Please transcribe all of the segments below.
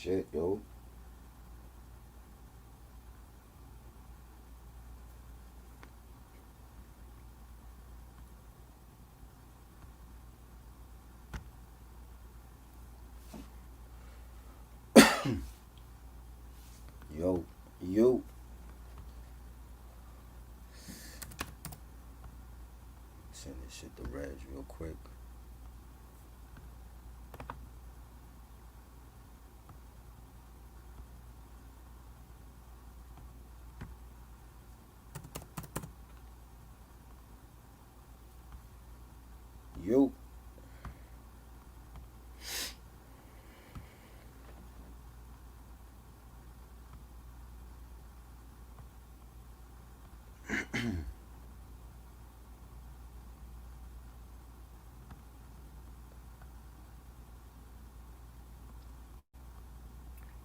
Shit, yo. Yo. Yo. Send this shit to Reg real quick. Yo.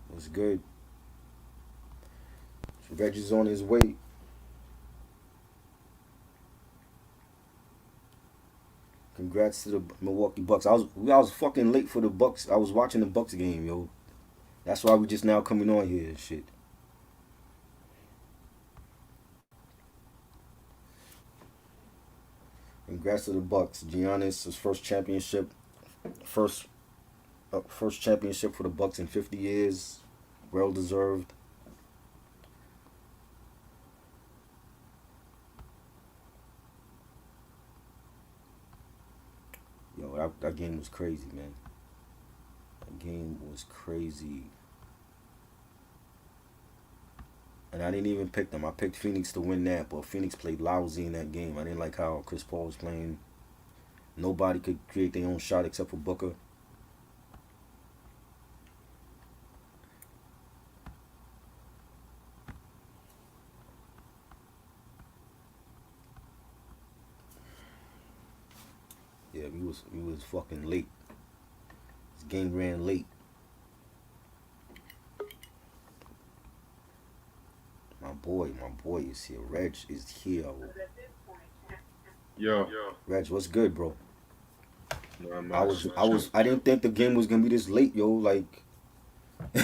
What's good? Reg is on his way. Congrats to the Milwaukee Bucks. I was fucking late for the Bucks. I was watching the Bucks game, yo. That's why we just now coming on here and shit. Congrats to the Bucks. Giannis, his first first championship for the Bucks in 50 years. Well deserved. Yo, that game was crazy, man. That game was crazy. And I didn't even pick them. I picked Phoenix to win that, but Phoenix played lousy in that game. I didn't like how Chris Paul was playing. Nobody could create their own shot except for Booker. Yeah, we was fucking late. This game ran late. My boy is here. Reg is here. Yo. Reg, what's good, bro? No, I didn't think the game was gonna be this late, yo. Like, you know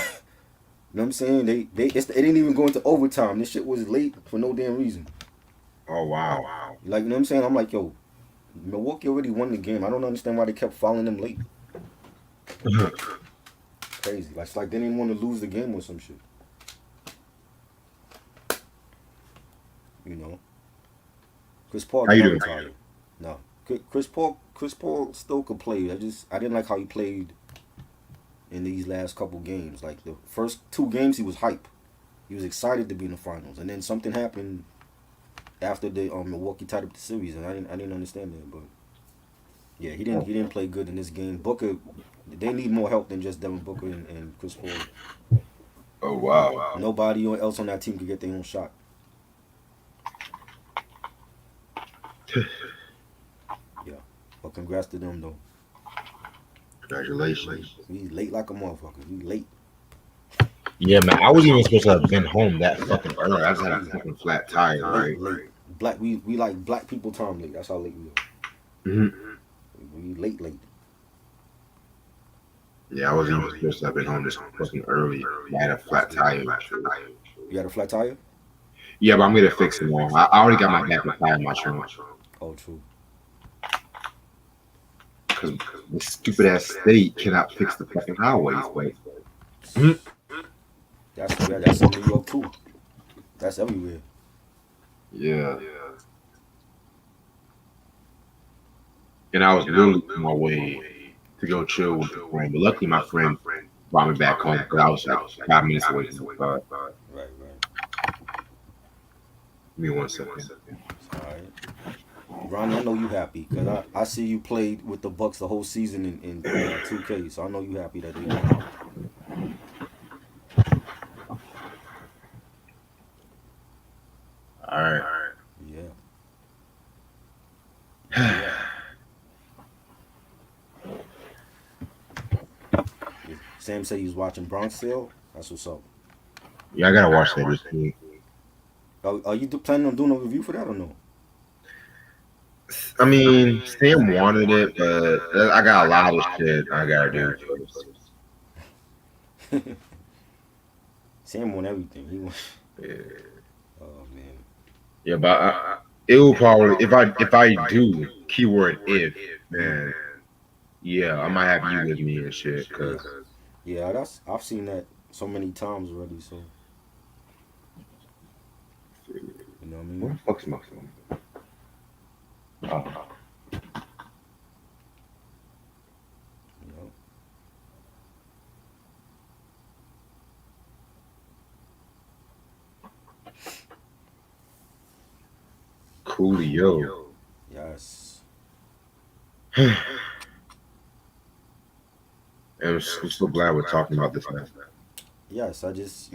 what I'm saying? It didn't even go into overtime. This shit was late for no damn reason. Oh wow. Like, you know what I'm saying? I'm like, yo, Milwaukee already won the game. I don't understand why they kept fouling them late. Crazy. Like, it's like they didn't want to lose the game or some shit. You know, Chris Paul. How you doing? Tired. No, Chris Paul still could play. I didn't like how he played in these last couple games. Like the first two games, he was hype. He was excited to be in the finals, and then something happened after the Milwaukee tied up the series, and I didn't understand that. But yeah, he didn't play good in this game. Booker, they need more help than just Devin Booker and Chris Paul. Oh wow. Nobody else on that team could get their own shot. Yeah, but congrats to them though. Congratulations. We late like a motherfucker. We late. Yeah, man. I wasn't even supposed to have been home that fucking early. I just had a fucking flat tire, right? Late. Black. We like black people time late. That's how late we are. Mm-hmm. We late. Yeah, I wasn't even supposed to have been home this fucking early. I had a flat tire. You had a flat tire? Yeah, but I'm gonna fix it all. I already got my backup tire in my trunk. Oh, true. Because the stupid ass state cannot fix the fucking highways, but That's in New York too. That's everywhere. yeah. And I was literally on my way to go chill with a friend. But luckily, my friend brought me back home because I was like 5 minutes away from the spot. Right. Give me 1 second. All right. Ronnie, I know you happy because I see you played with the Bucks the whole season in 2K, so I know you happy that they won. All right. Yeah. Sam said he was watching Bronx Sale. That's what's up. Yeah, I gotta watch that this week. Are you planning on doing a review for that or no? I mean, Sam wanted it, but I got a lot of shit I gotta do first. Sam on everything. He won. Yeah, Oh man. yeah, but it will probably if I do keyword if Mm-hmm. man, yeah, I might have you with me and shit, Yeah. cause Yeah. That's I've seen that so many times already. So you know what I what mean. the fuck's my phone? Oh, You know. Coolio. Yes. I'm so glad we're talking about this now. Yes. I just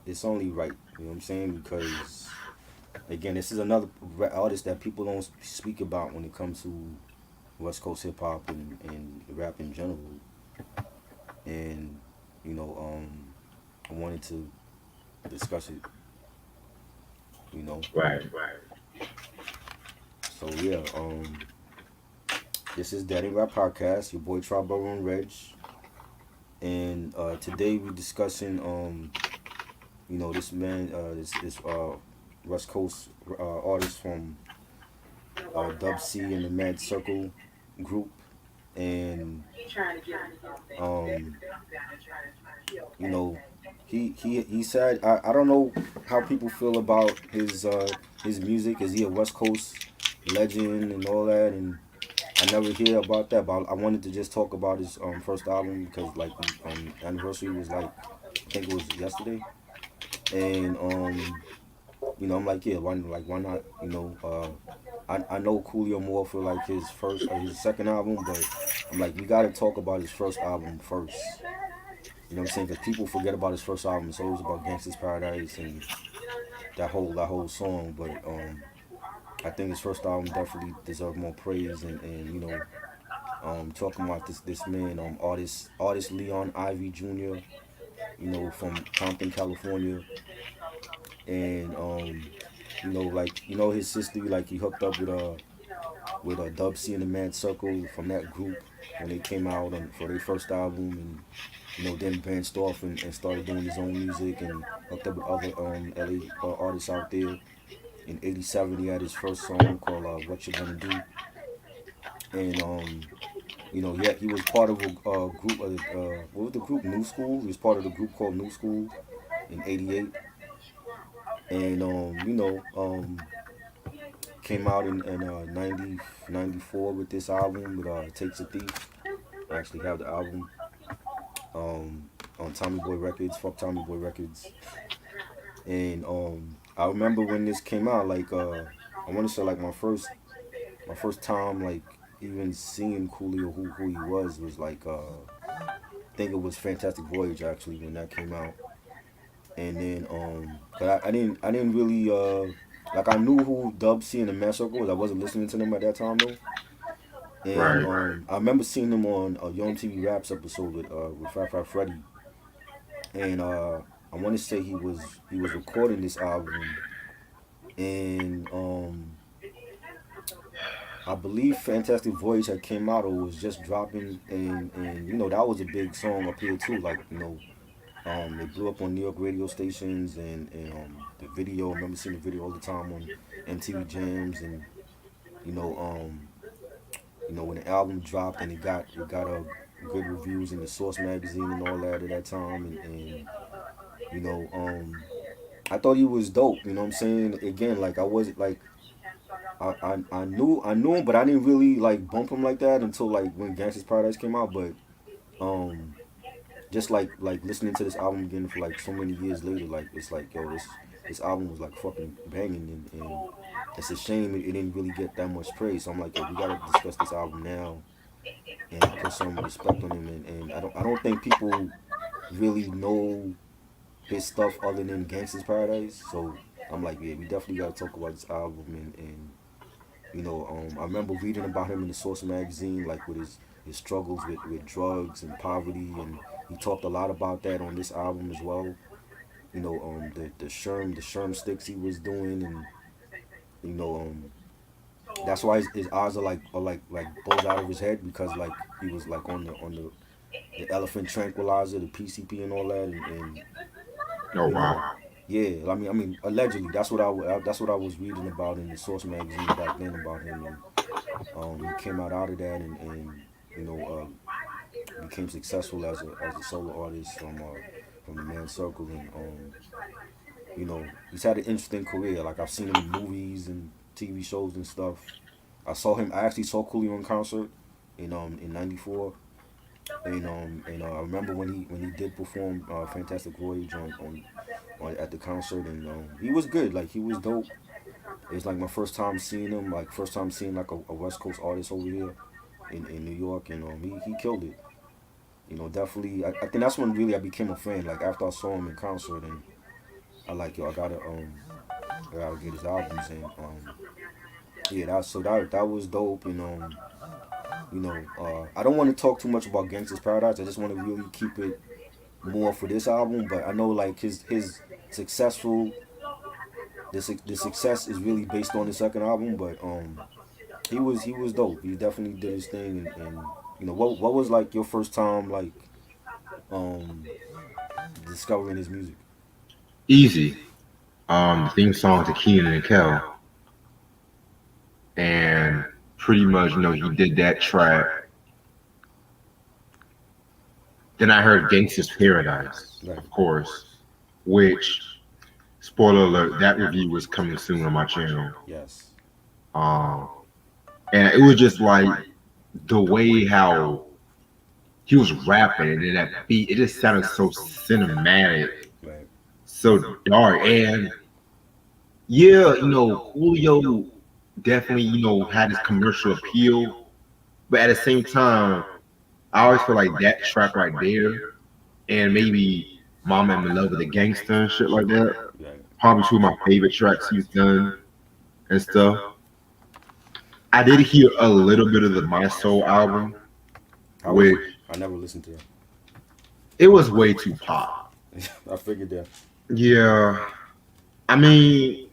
it's only right. You know what I'm saying? Because again, this is another artist that people don't speak about when it comes to West Coast hip hop and rap in general. And you know, I wanted to discuss it. You know, Right. so yeah, this is Daddy Rap Podcast. Your boy Triborough and Reg, and today we're discussing this man, this West Coast artist from Dub C and the Mad Circle group, and um, you know, he said I don't know how people feel about his music. Is he a West Coast legend and all that? And I never hear about that, but I wanted to just talk about his first album because like anniversary was like I think it was yesterday, and I'm like yeah why not I know Coolio more for like his second album, but I'm like we got to talk about his first album first. You know what I'm saying? Because people forget about his first album. It's always about Gangsta's Paradise and that whole song. But I think his first album definitely deserved more praise. And talking about this man, artist Leon Ivy Jr. From Compton, California, and like his sister, like he hooked up with a Dub C and the Mad Circle from that group when they came out for their first album, and then branched off and started doing his own music and hooked up with other LA artists out there. In '87, he had his first song called "What You Gonna Do," and yeah, he was part of a group. What was the group? New School. He was part of the group called New School in '88, and came out in 94 with this album with Takes a Thief. I actually have the album on Tommy Boy Records. Fuck Tommy Boy Records. And I remember when this came out, like I want to say like my first time like even seeing Coolio who he was like I think it was Fantastic Voyage actually when that came out. And then cause I didn't really like I knew who Dub C and the Mass Circle was. I wasn't listening to them at that time though. And Right. I remember seeing them on a Young TV Raps episode with Fat Fat Freddy. And I want to say he was recording this album, and I believe Fantastic Voyage had came out or was just dropping, and that was a big song up here too. Like it blew up on New York radio stations, and the video. I remember seeing the video all the time on MTV Jams, and you know um when the album dropped and it got good reviews in the Source magazine and all that at that time, and you know I thought he was dope. You know what I'm saying? Again, like I wasn't like I knew him, but I didn't really like bump him like that until like when Gangsta's Paradise came out. But um, just like listening to this album again for like so many years later, like it's like yo, this album was like fucking banging, and it's a shame it didn't really get that much praise. So I'm like, yo, we gotta discuss this album now and put some respect on him. And I don't think people really know his stuff other than Gangsta's Paradise. So I'm like, yeah, we definitely gotta talk about this album and I remember reading about him in the Source magazine, like with his struggles with drugs and poverty, and he talked a lot about that on this album as well. The Sherm sticks he was doing, and you know, that's why his eyes are like bulged out of his head because like he was like on the elephant tranquilizer, the PCP and all that, and Oh You know, wow. yeah. I mean, allegedly, that's what I was reading about in the Source magazine back then about him, and he came out of that, and you know, became successful as a solo artist from the Man Circle, and you know, he's had an interesting career. Like I've seen him in movies and TV shows and stuff. I actually saw Coolio in concert in '94, and I remember when he did perform Fantastic Voyage on at the concert, and he was good. Like he was dope. It was like my first time seeing him, like first time seeing like a West Coast artist over here in New York, and he killed it. You know, definitely. I think that's when really I became a fan. Like after I saw him in concert, and I like yo, I gotta get his albums, and yeah, that was dope, and I don't want to talk too much about Gangsta's Paradise. I just want to really keep it more for this album, but I know like his successful the success is really based on the second album, but he was dope. He definitely did his thing, and what was like your first time like um discovering his music? Easy. The theme song to Keenan and Kel, and pretty much, he did that track. Then I heard Gangsta's Paradise, Right. of course, which, spoiler alert, that review was coming soon on my channel. Yes. Um, and it was just like the way how he was rapping, and then that beat, it just sounded so cinematic, Right. so dark. And yeah, Coolio definitely, had his commercial appeal, but at the same time, I always feel like that track right there, and maybe Mama I'm in Love with a Gangster and shit like that, Right. probably two of my favorite tracks he's done and stuff. I did hear a little bit of the My Soul album, How was which it? I never listened to it was way too pop. it. I figured that. Yeah, I mean,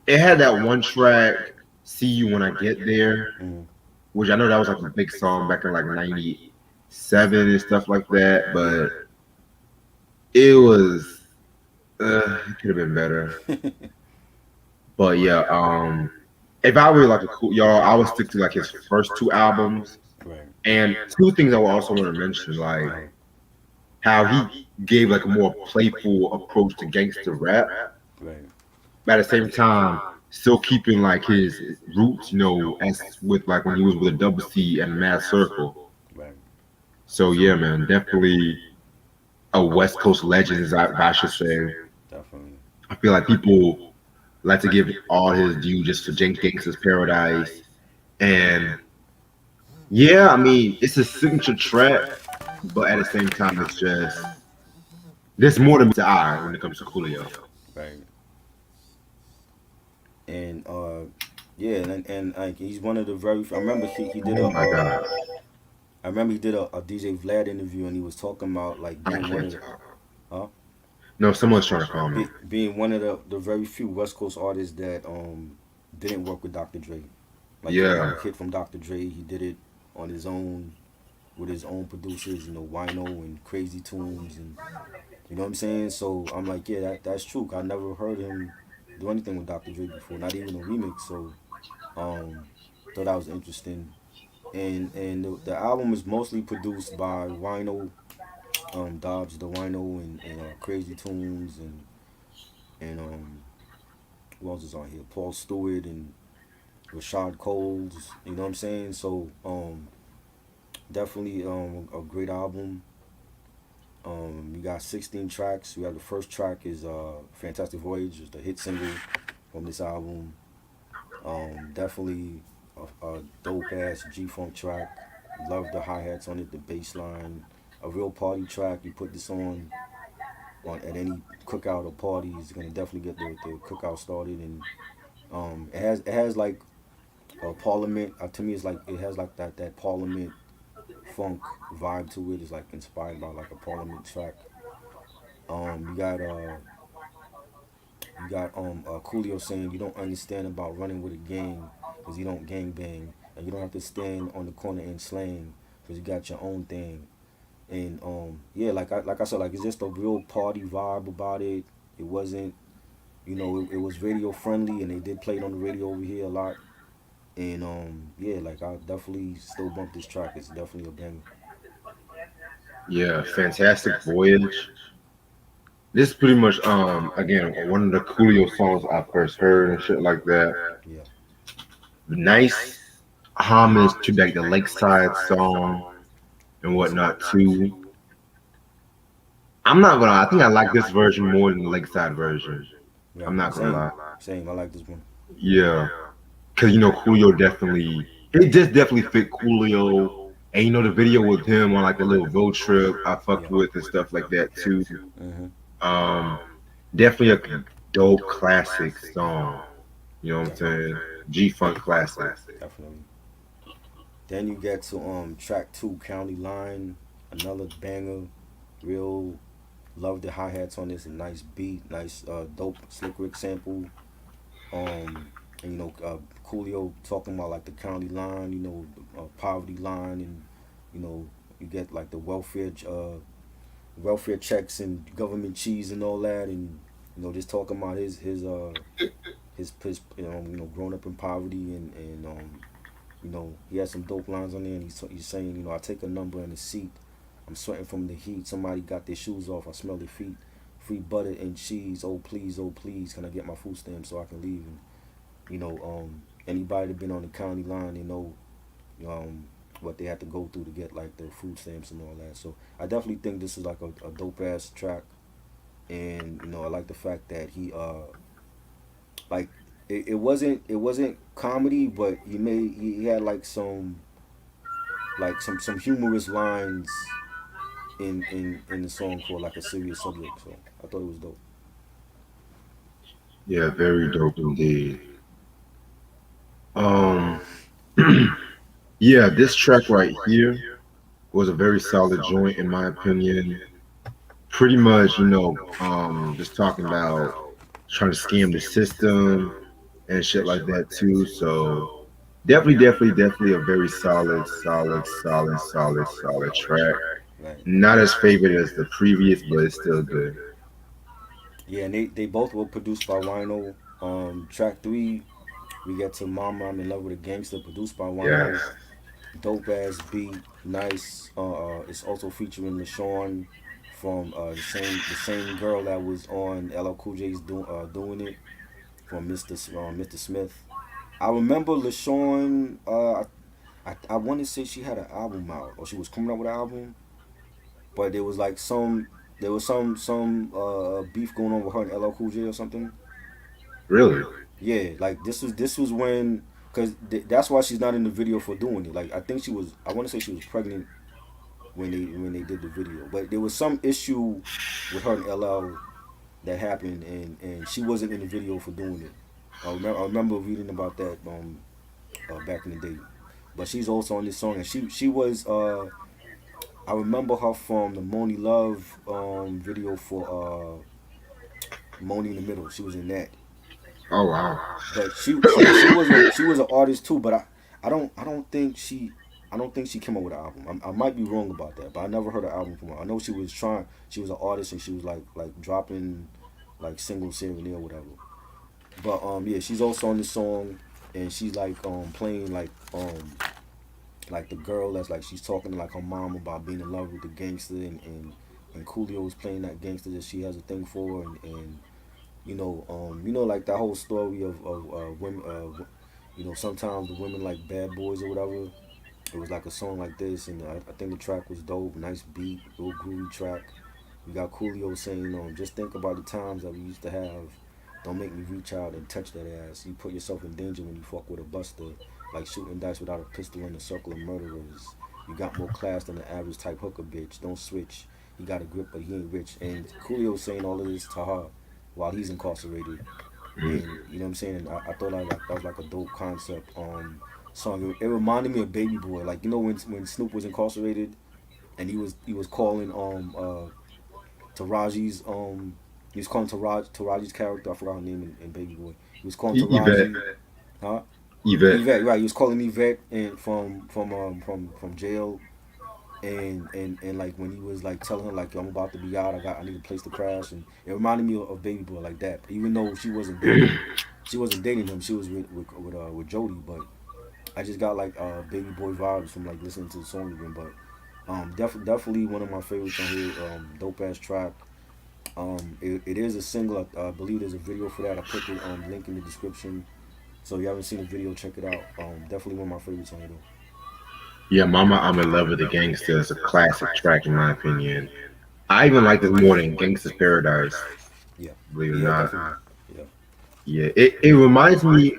it had that one track, "See You When I Get There," Mm-hmm. which I know that was like a big song back in like '97 and stuff like that, but it was it could have been better. But yeah, if I really like a cool y'all, I would stick to like his first two albums. Right. And two things I would also want to mention, like Uh-huh. how he gave like a more playful approach to gangster rap, Right. but at the same time, still keeping like his roots, as with like when he was with a double C and a Mad Circle. Right. So yeah, man, definitely a West Coast legend, as I should say. Definitely. I feel like people like to give all his due just for Gangsta's Paradise. And yeah, I mean, it's a signature track, but at the same time, it's just there's more to eye when it comes to Coolio. Right. And yeah, and like he's one of the very. I remember he did Oh my God, I remember he did a DJ Vlad interview, and he was talking about like I being one can't of the talk. huh No, someone's trying to call me. being one of the very few West Coast artists that didn't work with Dr. Dre. Like he got Yeah, a hit from Dr. Dre. He did it on his own with his own producers, Wino and Crazy Toones, and you know what I'm saying. So I'm like, yeah, that's true. I never heard him do anything with Dr. Dre before, not even a remix. So um, thought that was interesting. And the album is mostly produced by Wino, Dobbs, the Wino, and Crazy Tunes, and who else is on here? Paul Stewart and Rashad Coles. You know what I'm saying? So definitely a great album. We got 16 tracks. We have the first track is Fantastic Voyage, is the hit single from this album. Definitely a dope ass G Funk track. Love the hi hats on it, the bass line. A real party track. You put this on at any cookout or party, it's gonna definitely get the cookout started. And it has like a Parliament. To me, it's like it has like that Parliament funk vibe to it. It's like inspired by like a Parliament track. Um, you got uh you got Coolio saying you don't understand about running with a gang because you don't gang bang, and you don't have to stand on the corner and slang because you got your own thing. And yeah, like I said, like it's just a real party vibe about it. It wasn't, it was radio friendly, and they did play it on the radio over here a lot. And yeah, like I definitely still bump this track. It's definitely a banger. Yeah, fantastic voyage. This is pretty much again one of the Coolio songs I first heard and shit like that. Yeah, Nice homage to like the Lakeside song and yes, sir. whatnot too. I'm not gonna lie, I think I like this version more than the Lakeside version. I'm Right. not gonna Same. lie. Same. I like this one. Yeah. Cause Coolio definitely it just definitely fit Coolio. And the video with him on like the little road trip I fucked Yeah. with and stuff like that too. Mm-hmm. Um Definitely a dope classic song. You know what Yeah. I'm saying? G Funk classic. Definitely. Then you get to track two, County Line, another banger. Real love the hi hats on this. A nice beat, nice dope Slick Rick sample. And Coolio talking about like the county line, poverty line, and you know you get like the welfare checks and government cheese and all that, and just talking about his growing up in poverty, and he has some dope lines on there, and he's saying, I take a number in the seat, I'm sweating from the heat, somebody got their shoes off, I smell their feet, free butter and cheese, oh please, can I get my food stamps so I can leave? And anybody that been on the county line, they know um, what they had to go through to get like their food stamps and all that. So I definitely think this is like a dope ass track, and I like the fact that he like it wasn't comedy, but he had like some humorous lines in the song for like a serious subject. So I thought it was dope. Yeah, very dope indeed. Um yeah, this track right here was a very solid joint in my opinion. Pretty much, just talking about trying to scam the system and shit like that too. So definitely a very solid track. Right. Not as favorite as the previous, but it's still good. Yeah, and they both were produced by Wino. Track three, we get to Mama I'm in Love with a Gangster, produced by Yes. Wino. Dope ass beat, nice. It's also featuring Leshaun from the same girl that was on LL Cool J's doing it, from Mr. Smith. I remember Leshaun. I want to say she had an album out, or she was coming out with an album, but there was some beef going on with her and LL Cool J or something. Really? Yeah, like this was when, because that's why she's not in the video for doing it. Like I want to say she was pregnant when they did the video, but there was some issue with her and LL that happened, and she wasn't in the video for doing it. I remember reading about that back in the day, but she's also on this song, and she was I remember her from the Moni Love video for Moni in the Middle. She was in that. Oh wow. But she was an artist too. But I don't think she came up with an album. I might be wrong about that, but I never heard an album from her. I know she was trying. She was an artist, and she was like dropping like singles here and there or whatever. But yeah, she's also on this song, and she's like playing like the girl that's like she's talking to like her mom about being in love with the gangster, and Coolio is playing that gangster that she has a thing for, and like that whole story of women. Sometimes the women like bad boys or whatever. It was like a song like this, and I think the track was dope. Nice beat, real groovy track. We got Coolio saying, just think about the times that we used to have. Don't make me reach out and touch that ass. You put yourself in danger when you fuck with a buster, like shooting dice without a pistol in a circle of murderers. You got more class than the average type hooker bitch. Don't switch. He got a grip, but he ain't rich. And Coolio saying all of this to her while he's incarcerated. And you know what I'm saying? And I thought that was like a dope concept song. It reminded me of Baby Boy. Like when Snoop was incarcerated and he was calling Taraji's he was calling Taraji's character. I forgot her name in Baby Boy. He was calling Yvette. Taraji, huh? Yvette. Yvette, right? He was calling Yvette and from jail, and like when he was like telling her like, yo, I'm about to be out, I need a place to crash, and it reminded me of Baby Boy like that. Even though she wasn't dating him, she was with Jody, but I just got like Baby Boy vibes from like listening to the song again. But definitely one of my favorites on here. Dope ass track. It is a single. I believe there's a video for that. I put the link in the description. So if you haven't seen the video, check it out. Definitely one of my favorites on here though. Yeah, Mama, I'm in love with the Gangsta is a classic track in my opinion. I even like this more than Gangsta's Paradise, Yeah, believe it or yeah, not. definitely. Yeah, Yeah, it reminds me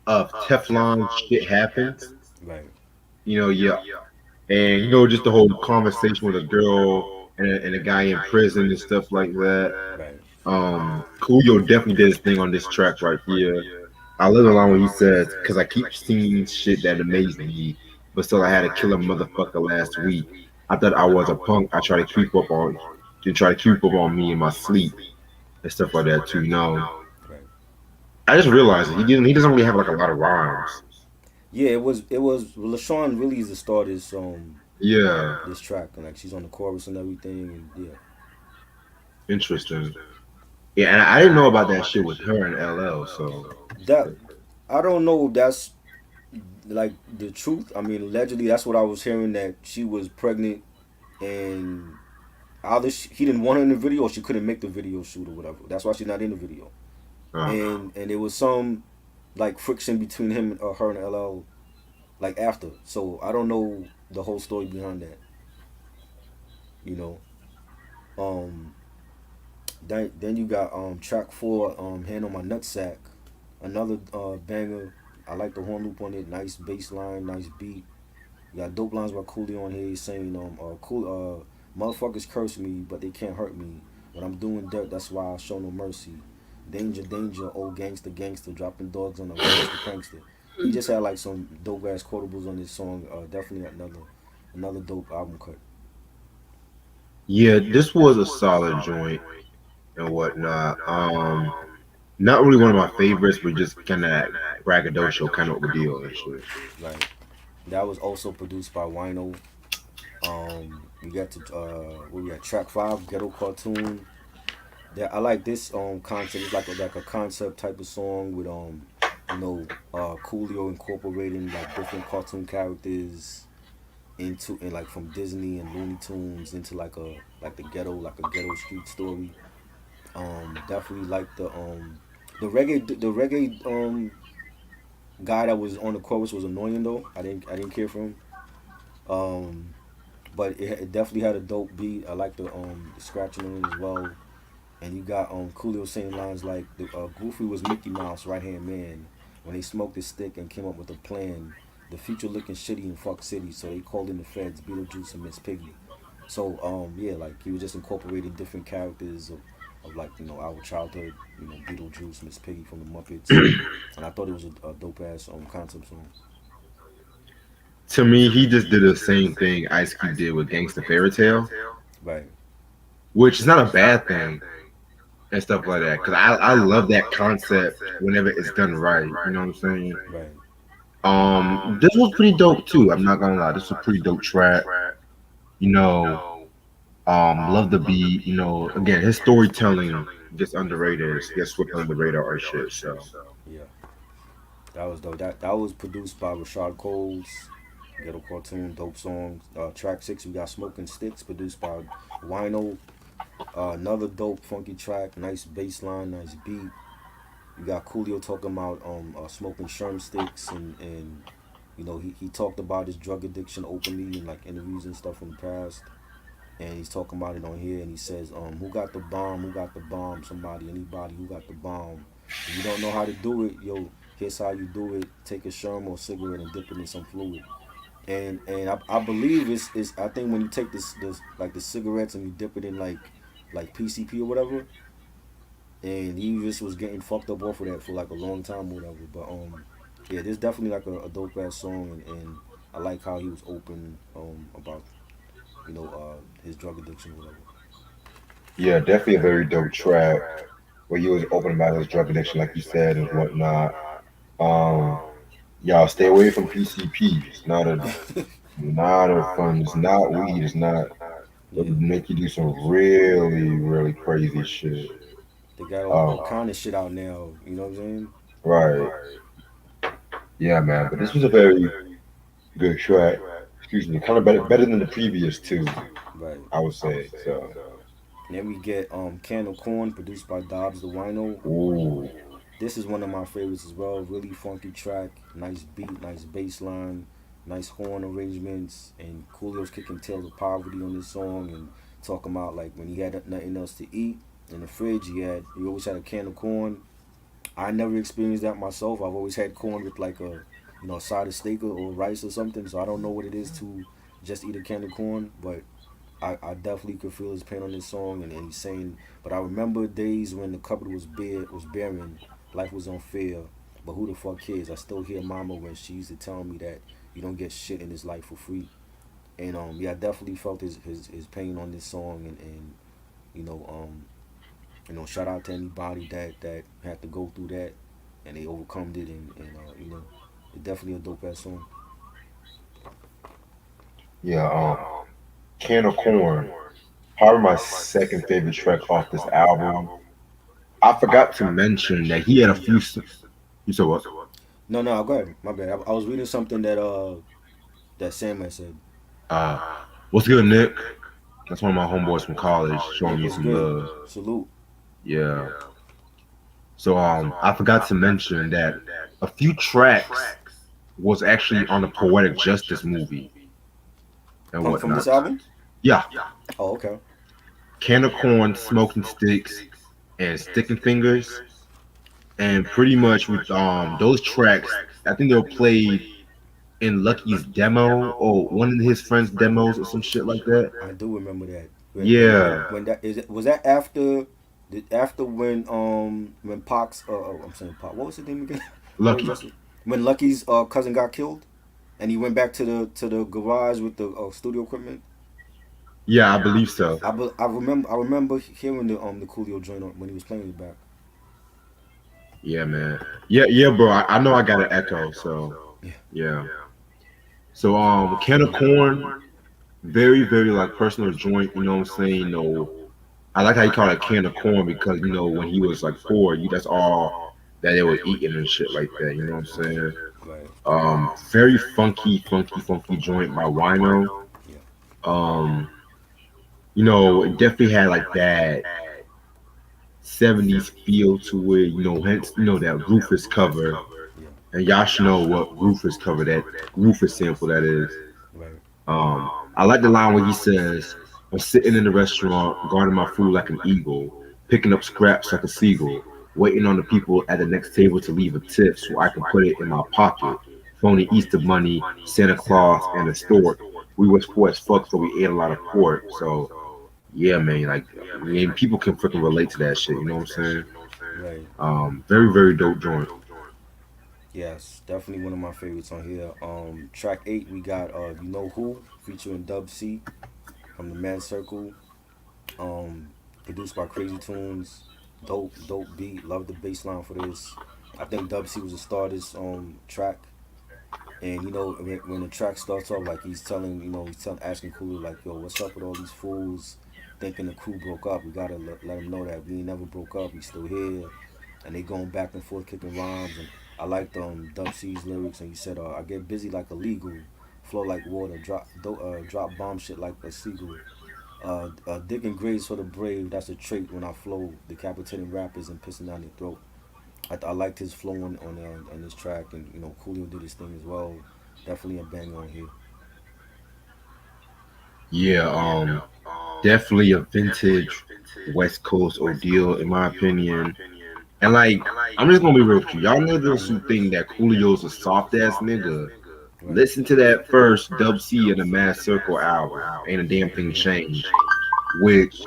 of Teflon Shit Happens. right, Yeah. And just the whole conversation with a girl and a guy in prison and stuff like that. right. Coolio definitely did his thing on this track right here. I love the line when he says, "Cause I keep seeing shit that amazes me, but still I had to kill a motherfucker last week. I thought I was a punk. I try to creep up on, to try to creep up on me in my sleep and stuff like that too. No, Right. I just realized that he doesn't really have like a lot of rhymes. Yeah, it was Leshaun really is the star of Yeah, this track, and like she's on the chorus and everything, and yeah, interesting. Yeah, and I didn't know about that shit with her and LL. So that I don't know if that's like the truth. I mean, allegedly that's what I was hearing, that she was pregnant and either he didn't want her in the video or she couldn't make the video shoot or whatever. That's why she's not in the video. uh, And there was some like friction between him or her and LL like after. So I don't know the whole story behind that. You know. Um. Then you got track four, Hand on My Nutsack, another banger. I like the horn loop on it. Nice bass line, nice beat. You got dope lines by Coolio on here. He's saying motherfuckers curse me, but they can't hurt me. When I'm doing dirt, that's why I show no mercy. Danger, danger, old gangster, gangster, dropping dogs on the gangster, prankster. He just had like some dope ass quotables on this song. Definitely another dope album cut. yeah, this was a solid joint and whatnot. Not really one of my favorites, but just kind of that braggadocio kind of deal and shit. Right. That was also produced by Wino. We got to we got track five, Ghetto Cartoon. That I like this concept. It's like a concept type of song with Coolio incorporating like different cartoon characters into, and like from Disney and Looney Tunes into like the ghetto, like a ghetto street story. Definitely like the reggae guy that was on the chorus was annoying though. I didn't care for him. Um, but it definitely had a dope beat. I like the scratching on it as well. And you got Coolio saying lines like the Goofy was Mickey Mouse right hand man when they smoked his stick and came up with a plan. The future looking shitty in fuck city, so they called in the feds, Beetlejuice and Miss Piggy. So yeah, like he was just incorporating different characters of like our childhood, Beetlejuice, Miss Piggy from the Muppets, and I thought it was a dope ass concept song. To me, he just did the same thing Ice Cube did with Gangsta Fairy Tale, Right, which is not a bad thing and stuff like that. Because I love that concept whenever it's done right. You know what I'm saying? right, This was pretty dope too. I'm not gonna lie, this was a pretty dope track. You know, love the beat. Again, his storytelling gets underrated. It gets swept under the radar or shit. So yeah. That was dope. That was produced by Rashad Coles. Ghetto Cartoon, dope songs. Track six, we got Smoking Sticks, produced by Wino. Another dope, funky track. Nice bass line, nice beat. You got Coolio talking about smoking sherm sticks, and he talked about his drug addiction openly in like interviews and stuff from the past. And he's talking about it on here, and he says, who got the bomb? Who got the bomb? Somebody, anybody, who got the bomb? If you don't know how to do it, yo, here's how you do it. Take a sherm or cigarette and dip it in some fluid. And I believe it's I think when you take this like the cigarettes and you dip it in like PCP or whatever, and he just was getting fucked up off of that for like a long time or whatever. But yeah, this definitely like a dope ass song, and I like how he was open about his drug addiction or whatever. yeah, definitely a very dope track where he was open about his drug addiction, like you said, and whatnot. Um, y'all stay away from PCP. It's not a Not a fun. It's not weed. It's not. It'll Yeah, make you do some really, really crazy shit. they got all Um, kind of shit out now. You know what I'm saying? right. Yeah, man. But this was a very good track. Excuse me. Kind of better than the previous two, Right. I would say. So, Then we get Can of Corn, produced by Dobbs the Wino. ooh, This is one of my favorites as well. Really funky track, nice beat, nice bass line, nice horn arrangements, and Coolio's kicking Tales of Poverty on this song and talking about like when he had nothing else to eat in the fridge, he always had a can of corn. I never experienced that myself. I've always had corn with like a side of steak or rice or something. So I don't know what it is to just eat a can of corn, but I definitely could feel his pain on this song, and he's saying, but I remember days when the cupboard was barren, life was unfair, but who the fuck cares? I still hear mama when she used to tell me that you don't get shit in this life for free. And yeah, I definitely felt his pain on this song, and you know, shout out to anybody that had to go through that and they overcome it, and it's definitely a dope ass song. yeah. Can of Corn. Probably my second favorite track off this album. I forgot to mention that he had a few. You said what? No, no, go ahead. My bad. I was reading something that Sam had said. Uh, what's good, Nick? That's one of my homeboys from college showing Nick me was some good. love. Salute. Yeah. So I forgot to mention that a few tracks was actually on the Poetic Justice movie and From whatnot. this album? Yeah, Oh, okay. Can of Corn, Smoking Sticks, and Sticking Fingers, and pretty much with those tracks, I think they were played in Lucky's demo or one of his friends' demos or some shit like that. I do remember that. Yeah, When that is it was that after after when Pac's I'm saying Pac, what was his name again? What was Lucky. Justin? When Lucky's cousin got killed and he went back to the garage with the studio equipment. Yeah, I believe so. I remember hearing the Coolio joint when he was playing it back. Yeah, man. Yeah, yeah, bro. I know I got an echo, so Yeah. yeah. So Can of Corn, very, very like personal joint, you know what I'm saying? No, I like how you call it can of corn because when he was like poor, you that's all that they were eating and shit like that, you know what I'm Right. saying? Right. Very funky, funky, funky joint by Wino. Yeah. Um, it definitely had like that 70s feel to it, hence, that Rufus cover. Yeah. And y'all should know what Rufus cover that Rufus sample that is. Right. I like the line where he says, I'm sitting in the restaurant, guarding my food like an eagle, picking up scraps like a seagull, waiting on the people at the next table to leave a tip so I can put it in my pocket. Phony Easter Bunny, Santa Claus, and a stork. We was poor as fuck, so we ate a lot of pork. So, yeah, man, like, I mean, people can freaking relate to that shit, you know what I'm saying? Right. Very, very dope joint. Yes, definitely one of my favorites on here. Track 8 we got You Know Who featuring Dub C from the Man Circle. Um, Produced by Crazy Tunes. Dope beat. Love the bass line for this. I think Dub C was a star this track. And when the track starts off, like he's telling asking Coolio like, yo, what's up with all these fools thinking the crew broke up? We gotta let them know that we ain't never broke up. We still here. And they going back and forth kicking rhymes. And I liked Dub C's lyrics. And he said, I get busy like a legal, flow like water, drop bomb shit like a seagull. Digging graves for the brave. That's a trait when I flow, decapitating rappers and pissing down their throat. I liked his flow on this track, and Coolio did his thing as well. Definitely a bang on here. Yeah, definitely a vintage West Coast ordeal, in my opinion. And like, I'm just gonna be real with you. Y'all niggas who think that Coolio's a soft ass nigga, Right. listen to that first Dub C and the Mass Circle album. Ain't a damn thing changed. Which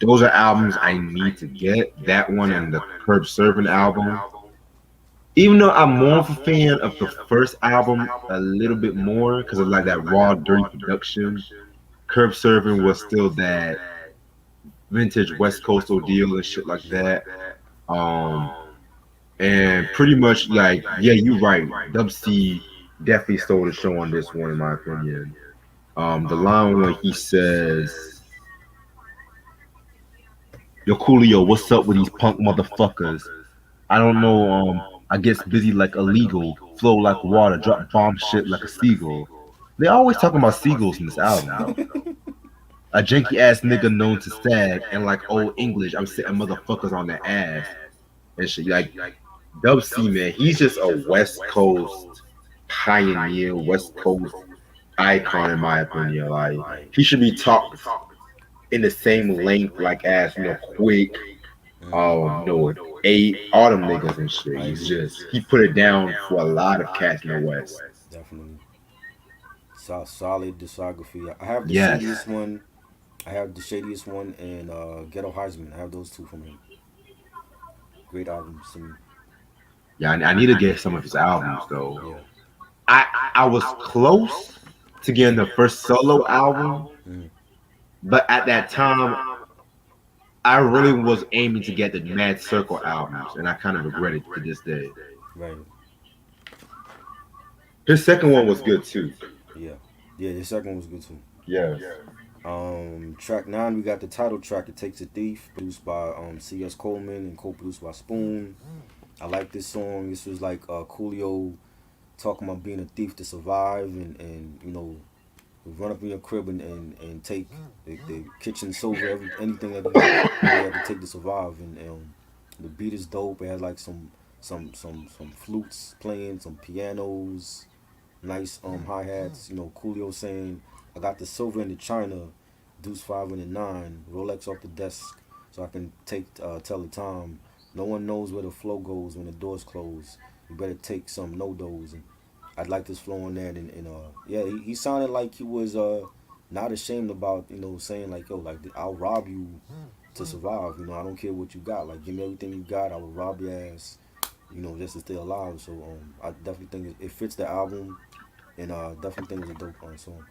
those are albums I need to get. That one and the Curb Servant album. Even though I'm more of a fan of the first album a little bit more because of like that raw, dirty production. Curb Servant was still that vintage West Coast ordeal and shit like Yeah. that. Um, and pretty much like, yeah, you're right. Dub C definitely stole the show on this one, in my opinion. The line where he says, "Yo, Coolio, what's up with these punk motherfuckers? I don't know. I gets busy like illegal, flow like water, drop bomb shit like a seagull. They always talking about seagulls in this album, though. A janky ass nigga known to sag, and like old English, I'm sitting motherfuckers on their ass and shit. Like Dub C, man, he's just a West Coast pioneer, West Coast icon in my opinion. Like Right. he should be talked in the same length, like as Quick, Mm-hmm. eight all them niggas and shit. I He's agree. just he put it down for a lot of cats in the West. Definitely. Solid discography. I have the Yes. shadiest one. I have the shadiest one and Ghetto Heisman. I have those two from him. Great albums to me. Yeah, I need to get some of his albums though. Yeah. I I was close to getting the first solo album, Mm. but at that time I really was aiming to get the Mad Circle albums, and I kind of regret it to this day. Right. His second one was good too. Yeah. Yeah. The second one was good too. Yes. Track 9, we got the title track. It Takes a Thief, produced by C.S. Coleman and co-produced by Spoon. I like this song. This was like Coolio talking about being a thief to survive, and run up in your crib and take the kitchen silver, anything that he had to take to survive. And the beat is dope. It has like some flutes playing, some pianos, nice hi hats. Coolio saying, "I got the silver in the china, Deuce 5 and a 9, Rolex off the desk, so I can tell the time. No one knows where the flow goes when the doors close. You better take some no dos." And I'd like this flow on that, and yeah, he sounded like he was not ashamed about saying like, yo, like I'll rob you to survive. I don't care what you got. Like, give me everything you got. I will rob your ass. Just to stay alive. So I definitely think it fits the album, and definitely think it's a dope song.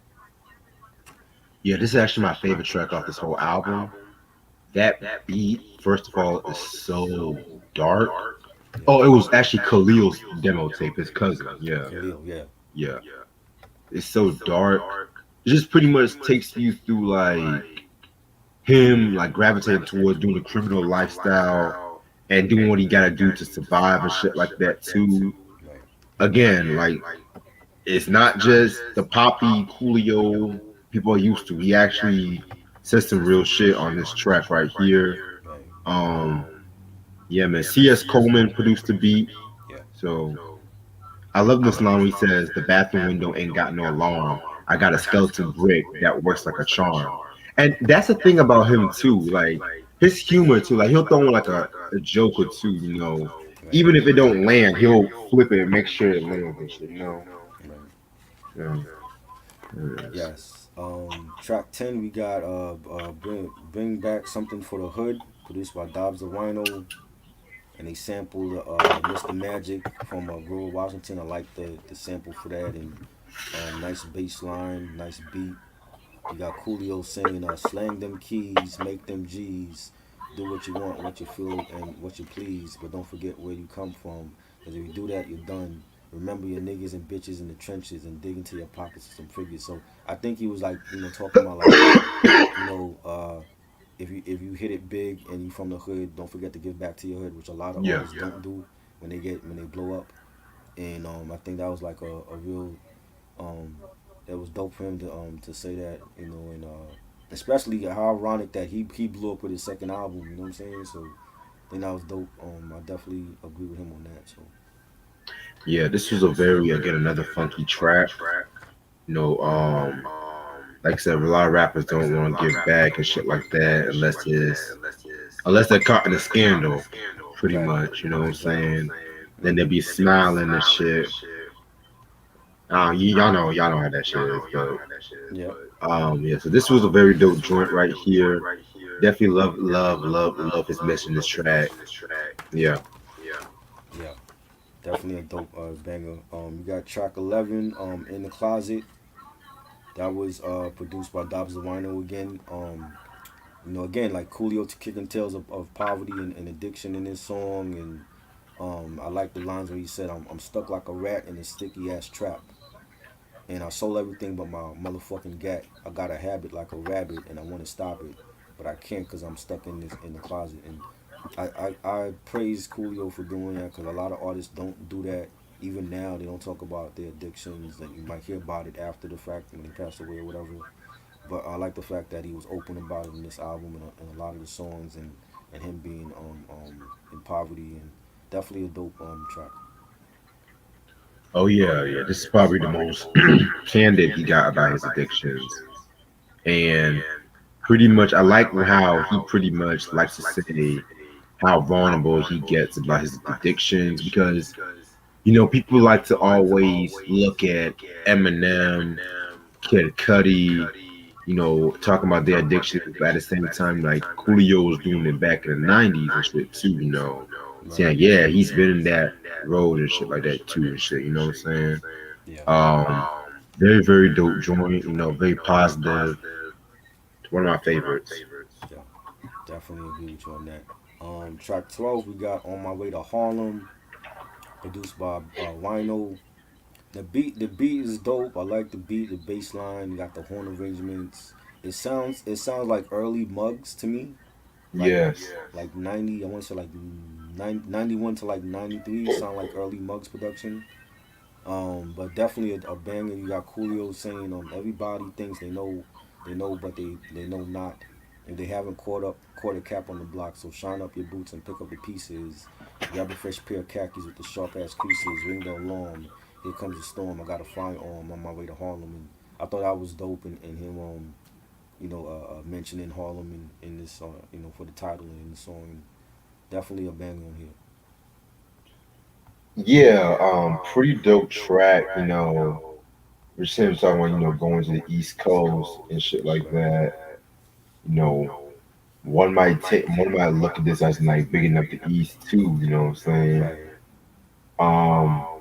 Yeah, this is actually my favorite track off this whole album. That beat, first of all, is so dark. Yeah. Oh, it was actually Khalil's demo tape, his cousin. Yeah, Khalil, yeah. yeah. It's so dark. It just pretty much takes you through like him like gravitating towards doing a criminal lifestyle and doing what he gotta do to survive and shit like that too. Right. Again, like it's not just the poppy Coolio people are used to. He actually says some real shit on this track right here. Right. Um, yeah, man. C.S. Coleman produced the beat, Yeah. so I love this line where he says, "The bathroom window ain't got no alarm. I got a skeleton brick that works like a charm." And that's the thing about him too. Like his humor too. Like he'll throw in like a joke or two. Right. Even if it don't land, he'll flip it and make sure it lands and shit. Right. Yeah. Yes. Yes. Track 10, we got Bring Back Something for the Hood, produced by Dobbs the Wino, and they sampled Mr. Magic from Rural Washington. I like the sample for that, and nice bass line, nice beat. You got Coolio singing, "Slang them keys, make them G's, do what you want, what you feel, and what you please, but don't forget where you come from. Cause if you do that, you're done. Remember your niggas and bitches in the trenches and dig into your pockets for some figures." So I think he was like, talking about like, you know, uh, if you hit it big and you from the hood, don't forget to give back to your hood, which a lot of Yeah. artists don't do when they blow up. And I think that was like a real um, it was dope for him to say that, and especially how ironic that he blew up with his second album. You know what I'm saying? So I think that was dope. I definitely agree with him on that. So Yeah, this was a very again another funky track. You know, um, like I said, a lot of rappers don't want to give back and shit like that unless they're caught in a scandal, pretty right, much. You know what I'm right, saying? Then they mm-hmm. be smiling and shit. Y'all know how that shit is, but Yep, yeah. So this was a very dope joint right here. Definitely love his mission, this track. Yeah, yeah, definitely a dope banger. You got track 11, "In the Closet." That was produced by Dobbs the Wino again. Again, like Coolio to kicking tales of poverty and addiction in this song, and I like the lines where he said, I'm stuck like a rat in a sticky ass trap." and I sold everything but my motherfucking gat. I got a habit like a rabbit, and I want to stop it, but I can't because I'm stuck in this in the closet. And I praise Coolio for doing that because a lot of artists don't do that. Even now, they don't talk about their addictions, and you might hear about it after the fact when they pass away or whatever. But I like the fact that he was open about it in this album and a lot of the songs, and him being in poverty, and definitely a dope track. Oh yeah, yeah. This is probably the most candid he got about his addictions, and pretty much I like how he pretty much likes to say how vulnerable he gets about his addictions because people like to always look at Eminem, Kid Cudi, talking about their addictions, but at the same time, like Coolio was doing it back in the '90s and shit too. Right. Saying yeah, he's been in that road and shit like that too and shit. You know what I'm saying? Yeah. Um, very very dope joint. Very positive. It's one of my favorites. Yeah. Definitely agree with you on that. Track 12, we got On My Way to Harlem, produced by Wino. The beat is dope. I like the beat, the bass line. You got the horn arrangements. It sounds like early Mugs to me, like Yes. like 90. I want to say like 91 to like 93. Sound like early Mugs production. But definitely a banger. You got Coolio saying everybody thinks they know, but they know not. If they haven't caught a cap on the block, so shine up your boots and pick up the pieces. Grab a fresh pair of khakis with the sharp ass creases. Ring the alarm. Here comes the storm. I got a firearm on my way to Harlem, and I thought that was dope. And him, mentioning Harlem in this, for the title and in the song. Definitely a banger on here. Yeah, pretty dope track, we're him talking about, going to the East Coast and shit like that. You know, one might look at this as like big enough the East too, you know what I'm saying? Right.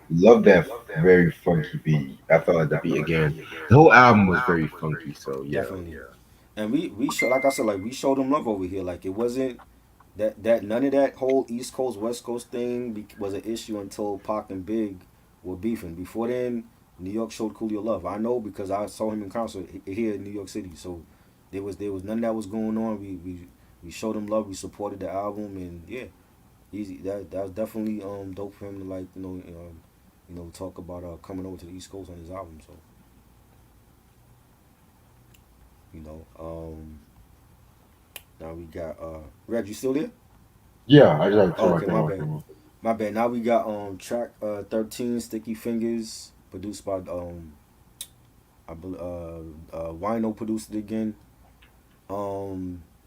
Love that very funky beat. I felt like the beat again. The whole album was very funky, so yeah. Definitely. And we show like I said, like we showed them love over here. Like it wasn't that none of that whole East Coast West Coast thing was an issue until Pac and Big were beefing. Before then, New York showed Coolio love. I know because I saw him in concert here in New York City. So there was none of that was going on. We showed him love. We supported the album, and yeah, easy. That was definitely dope for him to like talk about coming over to the East Coast on his album. So you know now we got Reg. You still there? Yeah, I just had to Oh, turn my okay, thing my off. bad. My bad. Now we got track 13, Sticky Fingers, produced by Wino produced it again.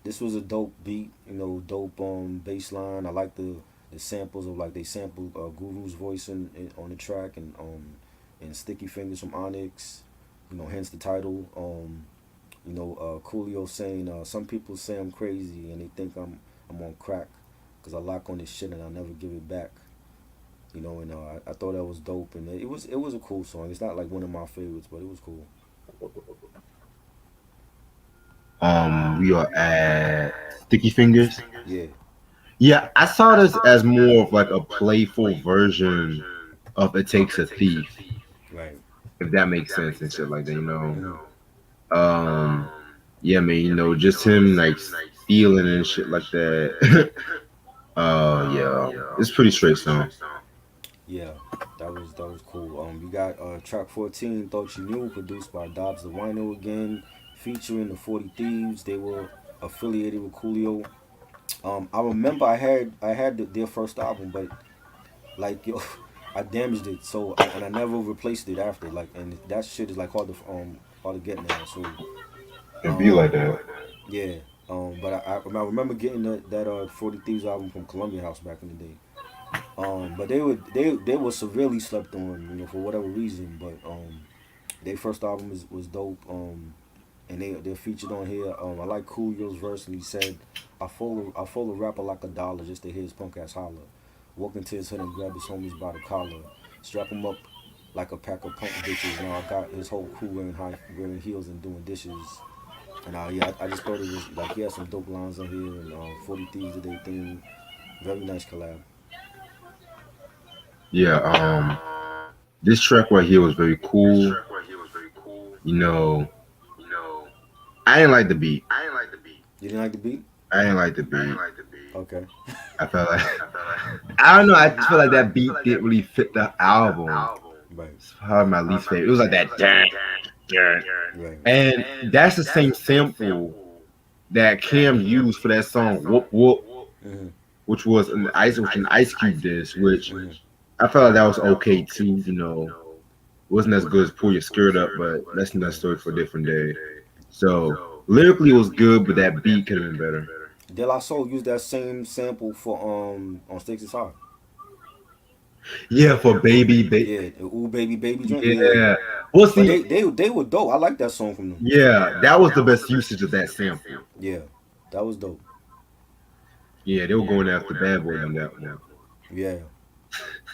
This was a dope beat, dope bass line. I like the samples of like they sampled Guru's voice on the track and Sticky Fingers from Onyx, hence the title. Coolio saying some people say I'm crazy and they think I'm on crack because I lock on this shit and I'll never give it back. And I thought that was dope, and it was a cool song. It's not like one of my favorites, but it was cool. We are at Sticky Fingers. Yeah, Yeah, I saw this as more of like a playful version of It Takes a Thief, right. if that makes sense and shit like that. Hmm. Um, yeah, man, just him like stealing and shit like that. Yeah, it's pretty straight song. Yeah, that was cool. You got track 14, Thought You Knew, produced by Dobbs the Wino again, featuring the 40 Thieves. They were affiliated with Coolio. I remember I had their first album, but like yo, I damaged it. So and I never replaced it after. Like and that shit is like hard to get now. So It be like um that. yeah. But I remember getting that 40 Thieves album from Columbia House back in the day. But they were severely slept on, for whatever reason. But their first album was dope. And they're featured on here. I like Coolio's verse, and he said, "I follow rapper like a dollar just to hear his punk ass holler. Walk into his hood and grab his homies by the collar, strap him up like a pack of punk bitches. Now I got his whole crew wearing heels and doing dishes." And yeah, I just thought it was like he had some dope lines on here, and 40 Thieves did their thing. Very nice collab. Yeah, this track right here was very cool. You know, I didn't like the beat. You didn't like the beat? I didn't like the beat. Okay. I felt like I don't know. I just feel like that beat didn't really fit the album. Right. It's probably my least favorite. It was like that, dun, dun. Right. And that's the same sample that Cam used for that song "Whoop Whoop," Mm-hmm. which an Ice Cube dish, which Mm-hmm. I felt like that was okay too. Wasn't as good as "Pull Your Skirt Up," but that's another Right. story for a different day. So lyrically, it was good, but that beat could have been better. De La Soul used that same sample for on Stakes is High. Yeah, for baby. Yeah, the Ooh Baby Baby joint. Yeah. Yeah. Well, But see, they were dope. I like that song from them. yeah, that was the best usage of that sample. Yeah. That was dope. Yeah, they were going after Bad Boy on that one. Yeah.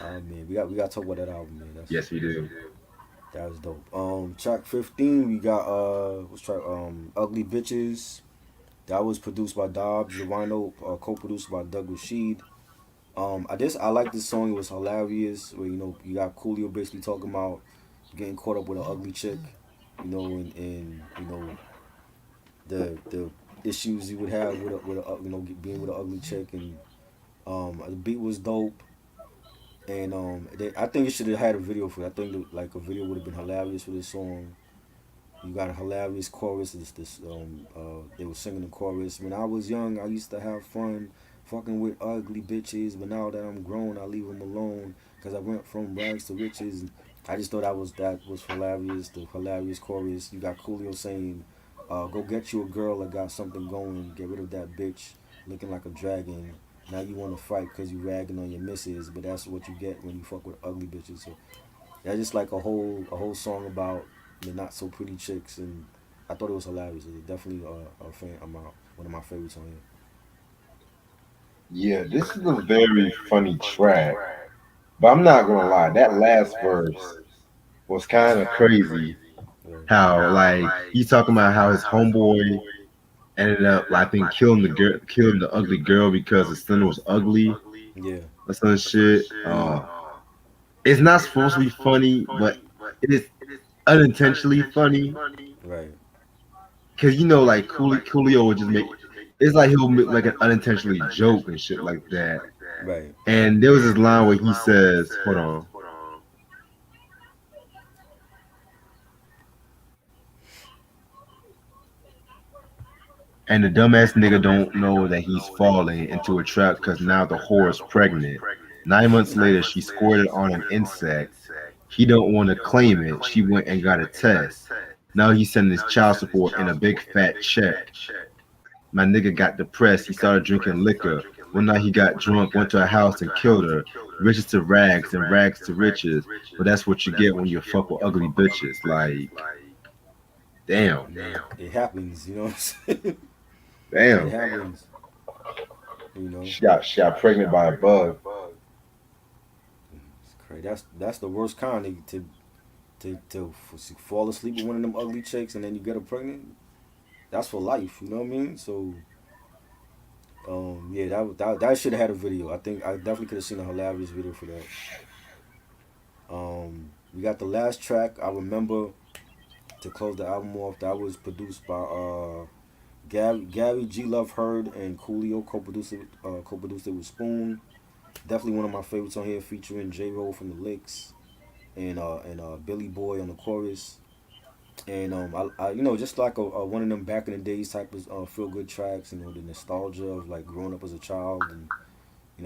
Oh man, we got to talk about that album, man. Yes, we do. That was dope. Track 15, we got what's track Ugly Bitches. That was produced by Dobbs, the Wino, co-produced by Doug Rashid. I like this song. It was hilarious. Where you got Coolio basically talking about getting caught up with an ugly chick, and the issues you would have with being with an ugly chick, and the beat was dope. And I think it should have had a video for it. I think like a video would have been hilarious for this song. You got a hilarious chorus. They were singing the chorus. When I was young, I used to have fun fucking with ugly bitches, but now that I'm grown, I leave them alone because I went from rags to riches. I just thought that was hilarious. The hilarious chorus. You got Coolio saying, "Go get you a girl that got something going. Get rid of that bitch looking like a dragon. Now you want to fight because you ragging on your missus, but that's what you get when you fuck with ugly bitches." So that's just like a whole song about the not so pretty chicks, and I thought it was hilarious. It's definitely a fan of one of my favorites on here. Yeah, this is a very funny track, but I'm not gonna lie, that last verse was kind of crazy. Right. How like he's talking about how his homeboy ended up like being killing the ugly girl because his son was ugly Yeah. or some shit. It's not supposed to be funny, but it is unintentionally funny Right. because like Coolio would just make it's like he'll make like an unintentionally joke and shit like that. Right. And there was this line where he says, "Hold on." And the dumbass nigga don't know that he's falling into a trap because now the whore is pregnant. 9 months later, she squirted on an insect. He don't want to claim it. She went and got a test. Now he's sending his child support in a big fat check. My nigga got depressed. He started drinking liquor. One night he got drunk, went to her house and killed her. Riches to rags and rags to riches. But that's what you get when you fuck with ugly bitches. Like, damn, It happens. You know what I'm saying? It damn. happens. You know. She got pregnant by a bug. It's crazy. That's the worst kind fall asleep with one of them ugly chicks and then you get her pregnant. That's for life. You know what I mean? So yeah, that should have had a video. I think I definitely could have seen a hilarious video for that. We got the last track. I remember to close the album off. That was produced by Gary G Love Heard and Coolio co-produced it with Spoon. Definitely one of my favorites on here, featuring J Roll from the Licks and Billy Boy on the chorus. And I just like a one of them back in the days type of feel good tracks. The nostalgia of like growing up as a child, and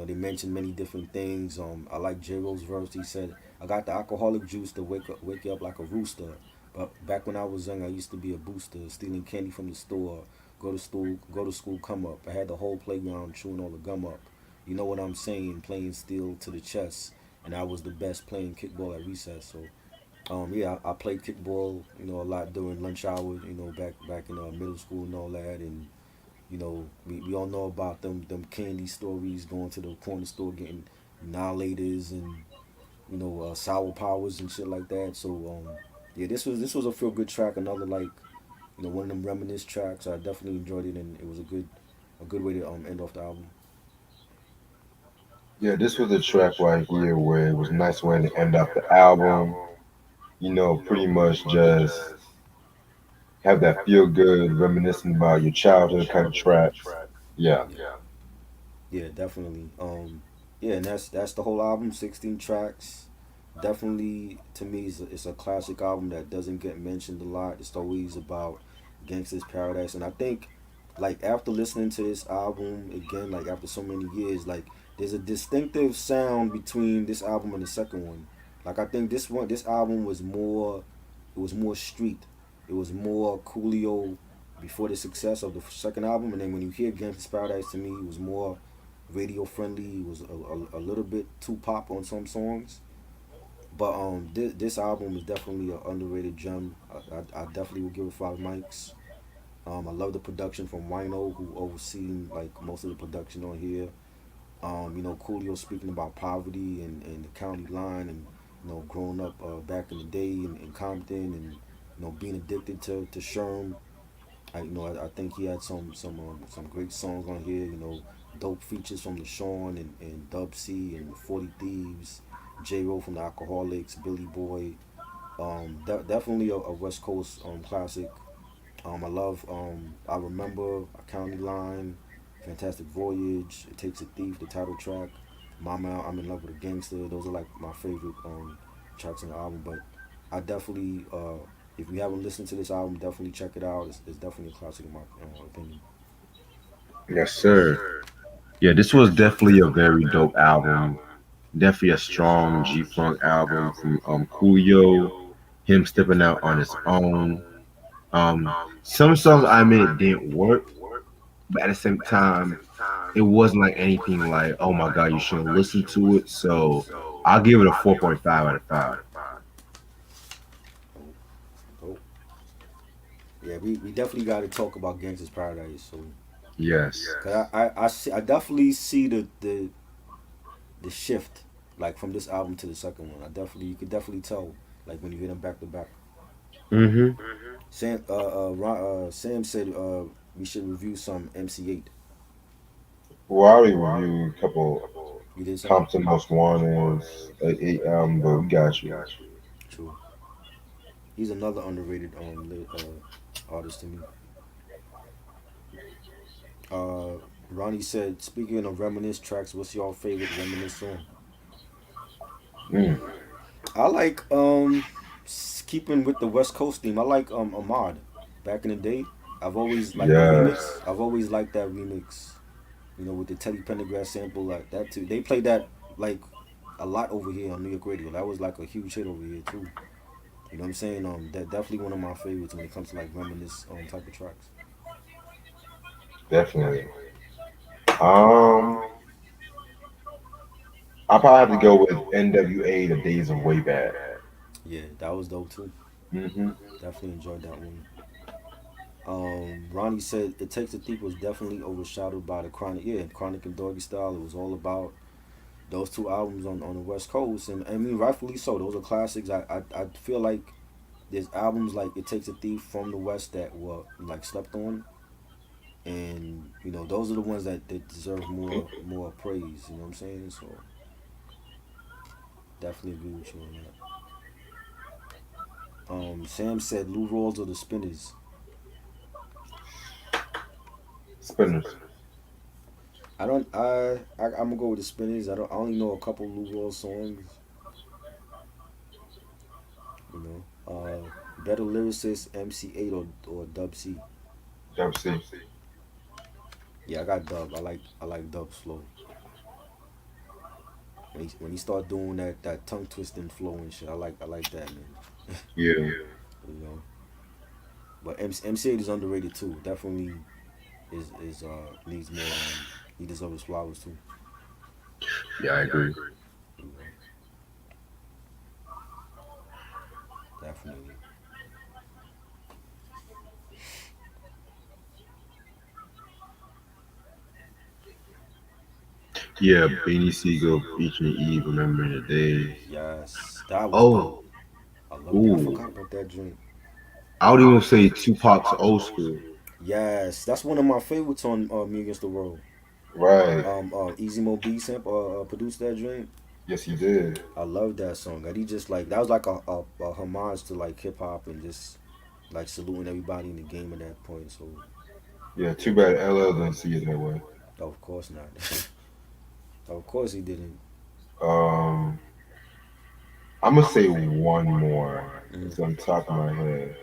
they mentioned many different things. I like J Roll's verse. He said, "I got the alcoholic juice to wake you up like a rooster. But back when I was young, I used to be a booster, stealing candy from the store. Go to school, come up. I had the whole playground chewing all the gum up. You know what I'm saying? Playing steel to the chest, and I was the best playing kickball at recess. So yeah, I played kickball, a lot during lunch hour, back in middle school and all that, and we all know about them candy stories, going to the corner store getting annihilators and sour powers and shit like that. So yeah, this was a feel good track, another like one of them reminisce tracks. I definitely enjoyed it, and it was a good way to end off the album. Yeah, this was a track right here where it was a nice way to end up the album. Pretty much just have that feel good, reminiscing about your childhood kind of tracks. Yeah. Yeah, yeah, definitely. Yeah, and that's the whole album, 16 tracks. Definitely, to me, it's a classic album that doesn't get mentioned a lot. It's always about Gangsta's Paradise, and I think, like after listening to this album again, like after so many years, like there's a distinctive sound between this album and the second one. Like I think this album it was more street. It was more Coolio before the success of the second album, and then when you hear Gangsta's Paradise, to me, it was more radio friendly. It was a little bit too pop on some songs. But this album is definitely an underrated gem. I definitely would give it 5 mics. I love the production from Wino, who overseen like most of the production on here. Coolio speaking about poverty and the county line, and growing up back in the day in Compton, and being addicted to Sherm. I think he had some great songs on here. Dope features from Leshaun and Dub C and 40 Thieves, J Ro from the Alcoholics, Billy Boy. Definitely a West Coast classic. I remember A County Line, Fantastic Voyage, It Takes a Thief, the title track, Mama, I'm in Love with a Gangster. Those are like my favorite tracks on the album. But I definitely, if you haven't listened to this album, definitely check it out. It's definitely a classic in my opinion. Yes, sir. Yeah, this was definitely a very dope album. Definitely a strong G Funk album from Coolio. Him stepping out on his own. Some songs I admit didn't work, but at the same time, it wasn't like anything like, oh my god, you shouldn't listen to it. So I'll give it a 4.5 out of 5. Oh, oh. Yeah, we definitely got to talk about Gangsta's Paradise. So, Yes, cause I definitely see the shift like from this album to the second one. You could definitely tell like when you hear them back to back. hmm Sam said we should review some MC8. well, I already reviewed a couple You did say? Compton Most Wanted, but we got you. True. He's another underrated artist to me. Uh, Ronnie said, speaking of reminisce tracks, what's your favorite reminisce song? Mm, I like keeping with the West Coast theme. I like Ahmad. Back in the day, I've always liked the remix. yes, I've always liked that remix. With the Teddy Pendergrass sample like that too. They played that like a lot over here on New York radio. That was like a huge hit over here too. You know what I'm saying? That definitely one of my favorites when it comes to like reminisce type of tracks. definitely. Um, I'll probably have to go with NWA, The Days of Way Back. Yeah, that was dope too. hmm Definitely enjoyed that one. Ronnie said It Takes a Thief was definitely overshadowed by the Chronic. Yeah, Chronic and Doggy Style. It was all about those two albums on the West Coast, and I mean rightfully so. Those are classics. I feel like there's albums like It Takes a Thief from the West that were like slept on, and those are the ones that deserve more praise. You know what I'm saying? So definitely agree with you on that. Sam said Lou Rawls or the Spinners. Spinners. I don't. I'm gonna go with the Spinners. I only know a couple Lou Rawls songs. Better lyricist MC8 or Dub C. WC. Yeah, I got Dub. I like Dub's flow. When he start doing that tongue twisting flow and shit, I like that, man. Yeah. You know. But MC8 is underrated too. Definitely is needs more. He deserves his flowers too. Yeah, I agree. You know. Definitely. Yeah, Beanie Siegel featuring Eve, remembering the days. Yes, that was Oh, dope. I love. Yeah, I ooh. forgot about that joint. I would even say Tupac's old school. Yes, that's one of my favorites on Me Against the World. Right. Easy Mo B sample produced that joint. Yes, he did. I love that song. And he just like that was like a homage to like hip hop and just like saluting everybody in the game at that point. So Yeah, too bad LL didn't see it that way. of course not. Of course he didn't. Um, I'm gonna say one more. Mm. It's on top of my head.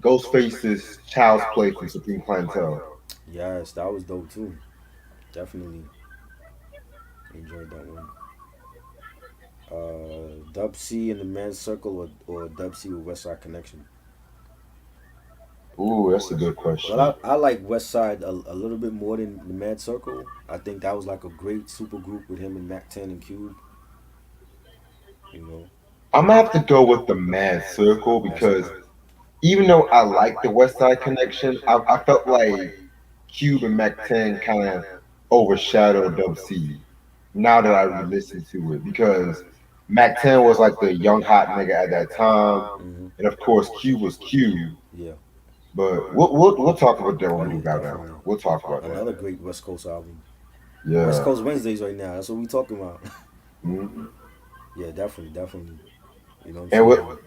Ghostface's Child's Play from Supreme Clientele. Yes, that was dope too. Definitely enjoyed that one. Dub C in the men's circle or Dub C with West Side Connection. Ooh, that's a good question. Well, I like West Side a little bit more than the Mad Circle. I think that was like a great super group with him and Mac 10 and Cube. You know, I'm gonna have to go with the Mad Circle Mad Circle. because even though I like the West Side Connection, I felt like Cube and Mac 10 kind of overshadowed Dub C now that I re-listened to it because Mac 10 was like the young hot nigga at that time, Hmm. and of course Cube was Cube. Yeah. But we'll talk about that Oh when we yeah, move out now. definitely. We'll talk about that. Another great West Coast album. West Yeah. Coast Wednesdays right now. That's what we talking about. Mhm. Yeah, definitely, definitely. You know what I'm And with saying?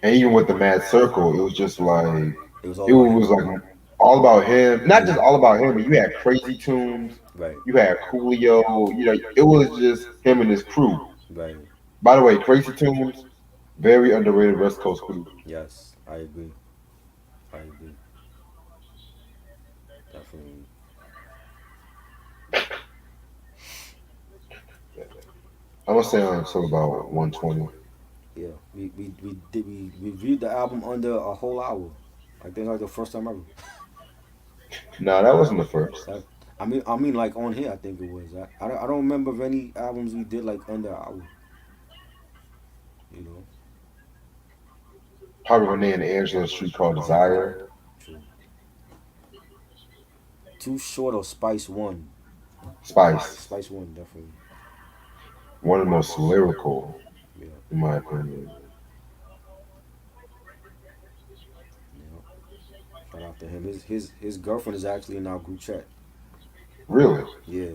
and even with the Mad Circle, it was just like It was all it about was him. like all about him. Not just Yeah. all about him, but you had Crazy Tunes, Right. you had Coolio. It was just him and his crew. Right. By the way, Crazy Tunes, very underrated West Coast crew. Yes, I agree. I agree. Definitely. I'm gonna say until about 120. Yeah. We reviewed the album under a whole hour. Like that's like the first time ever. Nah, that wasn't the first. That, I mean, like on here, I think it was. I don't remember of any albums we did like under an hour. You know. Probably when they in Angela Street called Desire. True. Too short of Spice One. Spice, Spice One definitely. one of the most lyrical, Yeah. in my opinion. Yeah. Shout out to him. His girlfriend is actually in our group chat. Really? Yeah.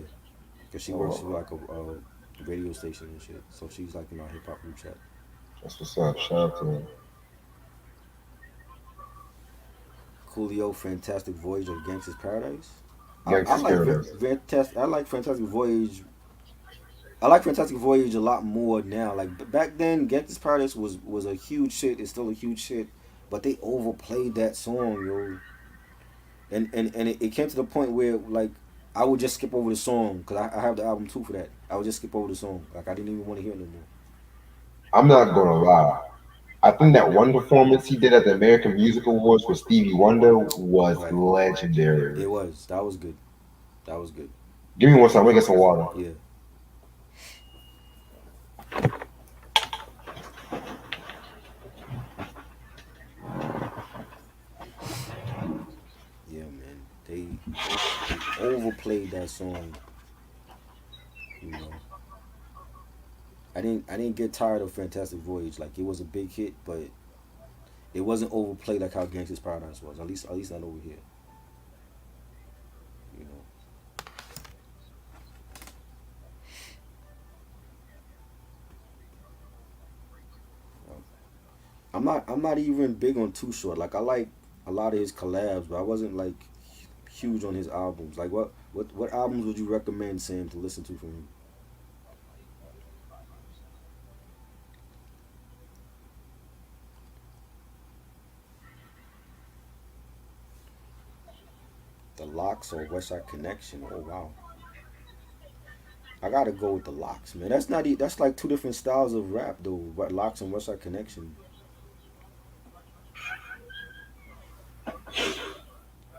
Cause she works for Oh, like a radio station and shit. So she's like in our hip hop group chat. that's what's up. Shout out to her. Coolio, Fantastic Voyage of Gangsta's Paradise. I Gangsta's like Paradise. Fantastic. I like Fantastic Voyage. I like Fantastic Voyage a lot more now. Like back then, Gangsta's Paradise was a huge shit. It's still a huge shit, but they overplayed that song, yo. And it came to the point where like I would just skip over the song because I have the album too for that. I would just skip over the song. Like I didn't even want to hear it no more. I'm not gonna lie. I think that one performance he did at the American Music Awards with Stevie Wonder was Right. legendary. It was. That was good. That was good. Give me one second. I'm gonna get some water. Yeah. Yeah, man. They overplayed that song. You know. I didn't get tired of Fantastic Voyage. Like it was a big hit, but it wasn't overplayed like how Gangsta's Paradise was. At least not over here. You know. I'm not even big on Too Short. Like I like a lot of his collabs, but I wasn't like huge on his albums. Like what albums would you recommend Sam to listen to from him? The Locks or West Side Connection? Oh wow. I gotta go with the Locks, man. That's like two different styles of rap though. But Locks and West Side Connection.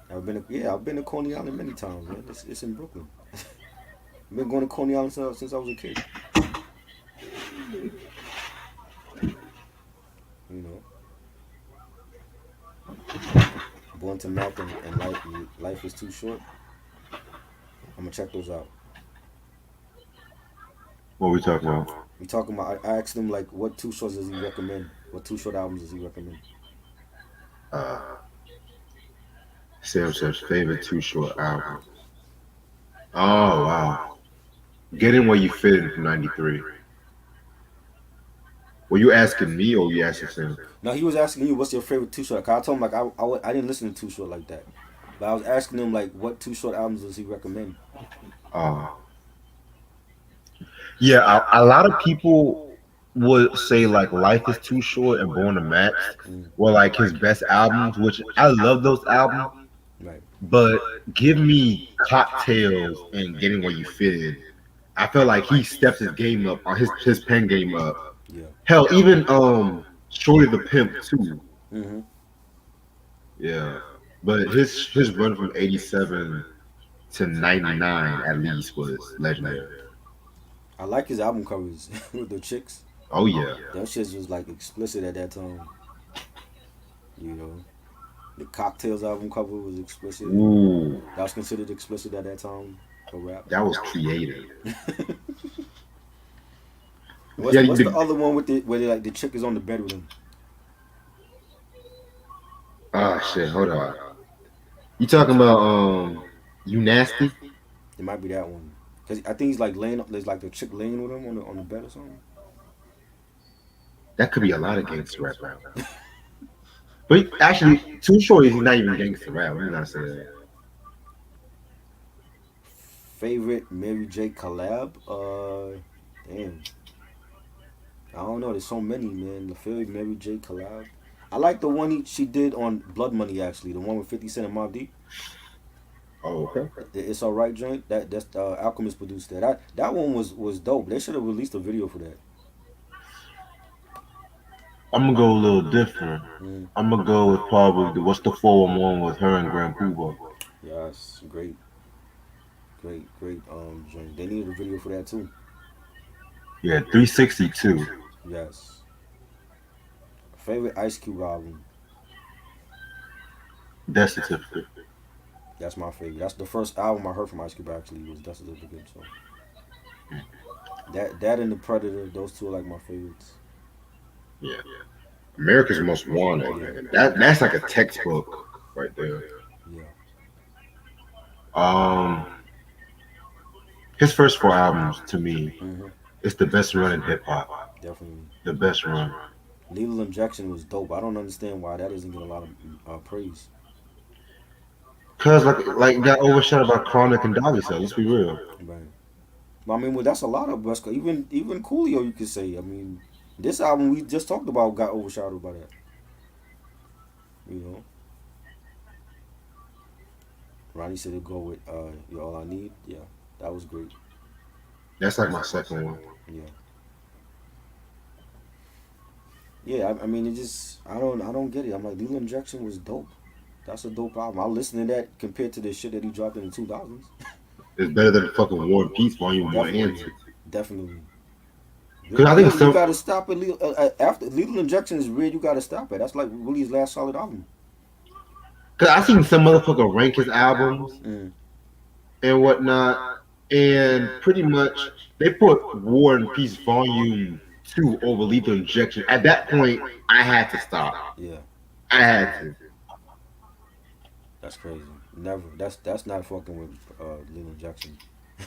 I've been to Coney Island many times, man. It's in Brooklyn. I've been going to Coney Island since I was a kid. You know, Born to Mac and Life is Too Short. I'm gonna check those out. What are we talking about? We talking about. I asked him like, what Too Shorts does he recommend? What Too Short albums does he recommend? Uh, Sam says favorite Too Short album. Oh wow, Get In Where You Fit In from '93. Were you asking me or were you asking Sam? No, he was asking you what's your favorite Too Short. 'Cause I told him like I didn't listen to Too Short like that, but I was asking him like what Too Short albums does he recommend? Uh, yeah, a lot of people would say like Life is Too Short and Born to Max Mm, were like his best albums, which I love those albums. right. But give me Cocktails and Getting Where You Fit In. I feel like he stepped his game up, or his pen game up. Yeah. Hell, even Shorty the Pimp too. Mm-hmm. Yeah, but his run from '87 to '99 at least was legendary. I like his album covers with the chicks. Oh yeah. That shit was like explicit at that time. You know, the Cocktails album cover was explicit. Ooh, That was considered explicit at that time for rap. that was creative. What's Yeah, what's the other one with the where like the chick is on the bed with him? shit. Hold on. You talking about You Nasty? It might be that one. Cause I think he's like laying. There's like the chick laying with him on the bed or something. That could be a lot of gangster rap albums. But actually, Too Short is not even gangster rap. I'm not saying that. Favorite Mary J collab? Damn. I don't know. There's so many, man. The favorite Mary J collab. I like the one she did on Blood Money actually. The one with 50 Cent and Mobb Deep. Oh, okay. It's Alright joint. That's Alchemist produced that. That one was dope. They should have released a video for that. I'm gonna go a little different. Mm. I'm gonna go with probably what's the 411 with her and Grand Puba. Yes, great joint. They needed a video for that too. Yeah, 362. Yes. Favorite Ice Cube album. Death Certificate. That's my favorite. That's the first album I heard from Ice Cube actually was Death Certificate. So that and the Predator, those two are like my favorites. Yeah. America's Most Wanted, Yeah, man. That's like a textbook right there. yeah, Um, his first four albums to me, hmm it's the best run in hip hop. definitely. The best run. Lethal Injection was dope. I don't understand why that doesn't get a lot of praise. Cause like got overshadowed by Chronic and Dolly Cell. Let's be real. Right. But I mean, well, that's a lot of West Coast. Even Coolio, you could say. I mean, this album we just talked about got overshadowed by that. You know, Ronnie said to go with "You're All I Need." Yeah, that was great. That's like my second one. Yeah, yeah. I mean, it just I don't get it. I'm like, Lethal Injection was dope. That's a dope album. I listen to that compared to the shit that he dropped in the 2000s. It's better than fucking War and Peace Volume One and Definitely, Two. definitely. Cause I think You some. gotta stop at after Lethal Injection is weird. You gotta stop it. That's like Willie's last solid album. Cause I seen some motherfucker rank his albums Mm. and whatnot, and pretty much they put War and Peace Volume Two over Lethal Injection. At that point, I had to stop. Yeah, I had to. that's crazy. Never. That's not fucking with Lethal Injection.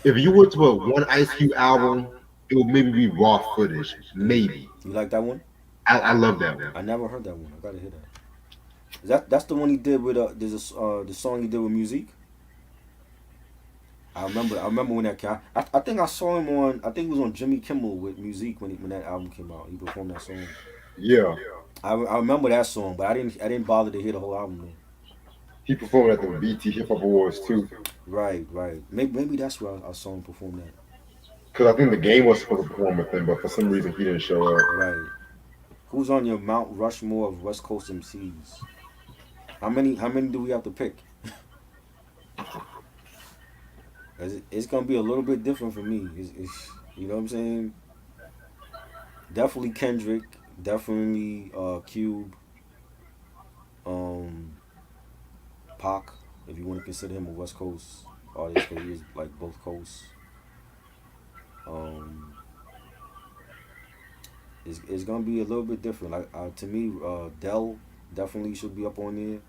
If you were to put one Ice Cube album, it would maybe be Raw Footage. Maybe. You like that one? I love that one. I never heard that one. I gotta hear that. That's the one he did with there's the song he did with Musique. I remember when that came. I think I saw him on. I think it was on Jimmy Kimmel with Musique when that album came out. He performed that song. Yeah. I remember that song, but I didn't bother to hear the whole album though. He performed at the BT Hip Hop Awards too. Right. Maybe that's where I saw him perform that. Because I think the game was supposed to perform with him, but for some reason he didn't show up. Right. Who's on your Mount Rushmore of West Coast MCs? How many do we have to pick? 'Cause it's gonna be a little bit different for me. You know what I'm saying? Definitely Kendrick. Definitely Cube. Um, Pac. If you want to consider him a West Coast artist, because he is like both coasts. Um, it's gonna be a little bit different. Like to me, Dell definitely should be up on there.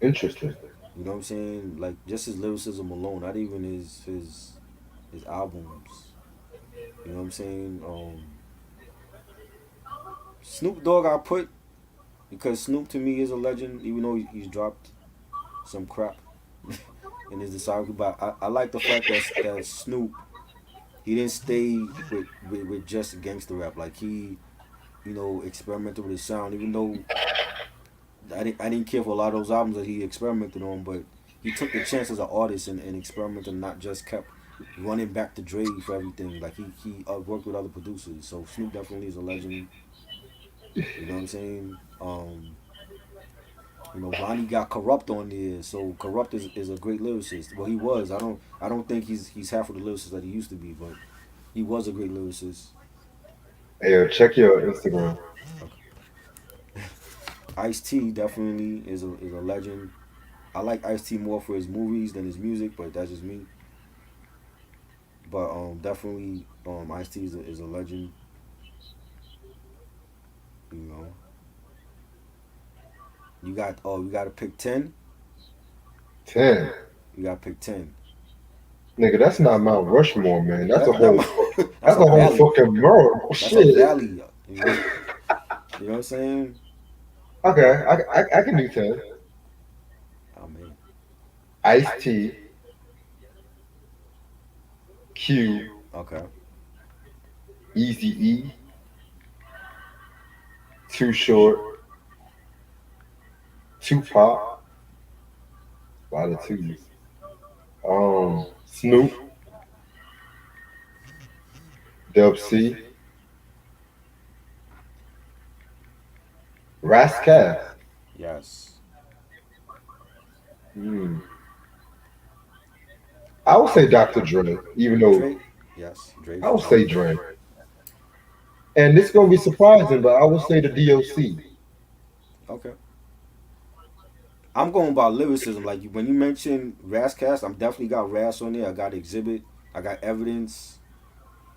Interesting. You know what I'm saying? Like just his lyricism alone, not even his albums. You know what I'm saying? Snoop Dogg I put because Snoop to me is a legend, even though he's dropped some crap in his discography. But I like the fact that Snoop he didn't stay with just gangster rap. Like he experimented with his sound. Even though I didn't care for a lot of those albums that he experimented on, but he took the chance as an artist and experimented, and not just kept running back to Dre for everything. Like he worked with other producers. So Snoop definitely is a legend. You know what I'm saying? Ronnie got Corrupt on there, so Corrupt is a great lyricist. Well, he was. I don't think he's half of the lyricist that he used to be, but he was a great lyricist. Hey, yo, check your Instagram. Okay. Ice T definitely is a legend. I like Ice T more for his movies than his music, but that's just me. But definitely Ice T is a legend. You know, you got to pick 10. 10. You got to pick 10. Nigga, that's not Mount Rushmore, man. That's a That whole that's that's a a whole valley. fucking world. That's a Shit. valley. You know what I'm saying? Okay, I can do 10. Oh man. Ice T, Q, Okay. Easy E, Too Short, Tupac, a lot of twos. Snoop, Dub C, Rascal. Yes. Hmm. I would say Dr. Dre, even though Drake. Yes. Drake I for would say sure. Dre. And this gonna be surprising, but I would say the DOC. Okay. I'm going by lyricism. Like when you mentioned Rascast, I'm definitely got Ras on there. I got Exhibit. I got Evidence.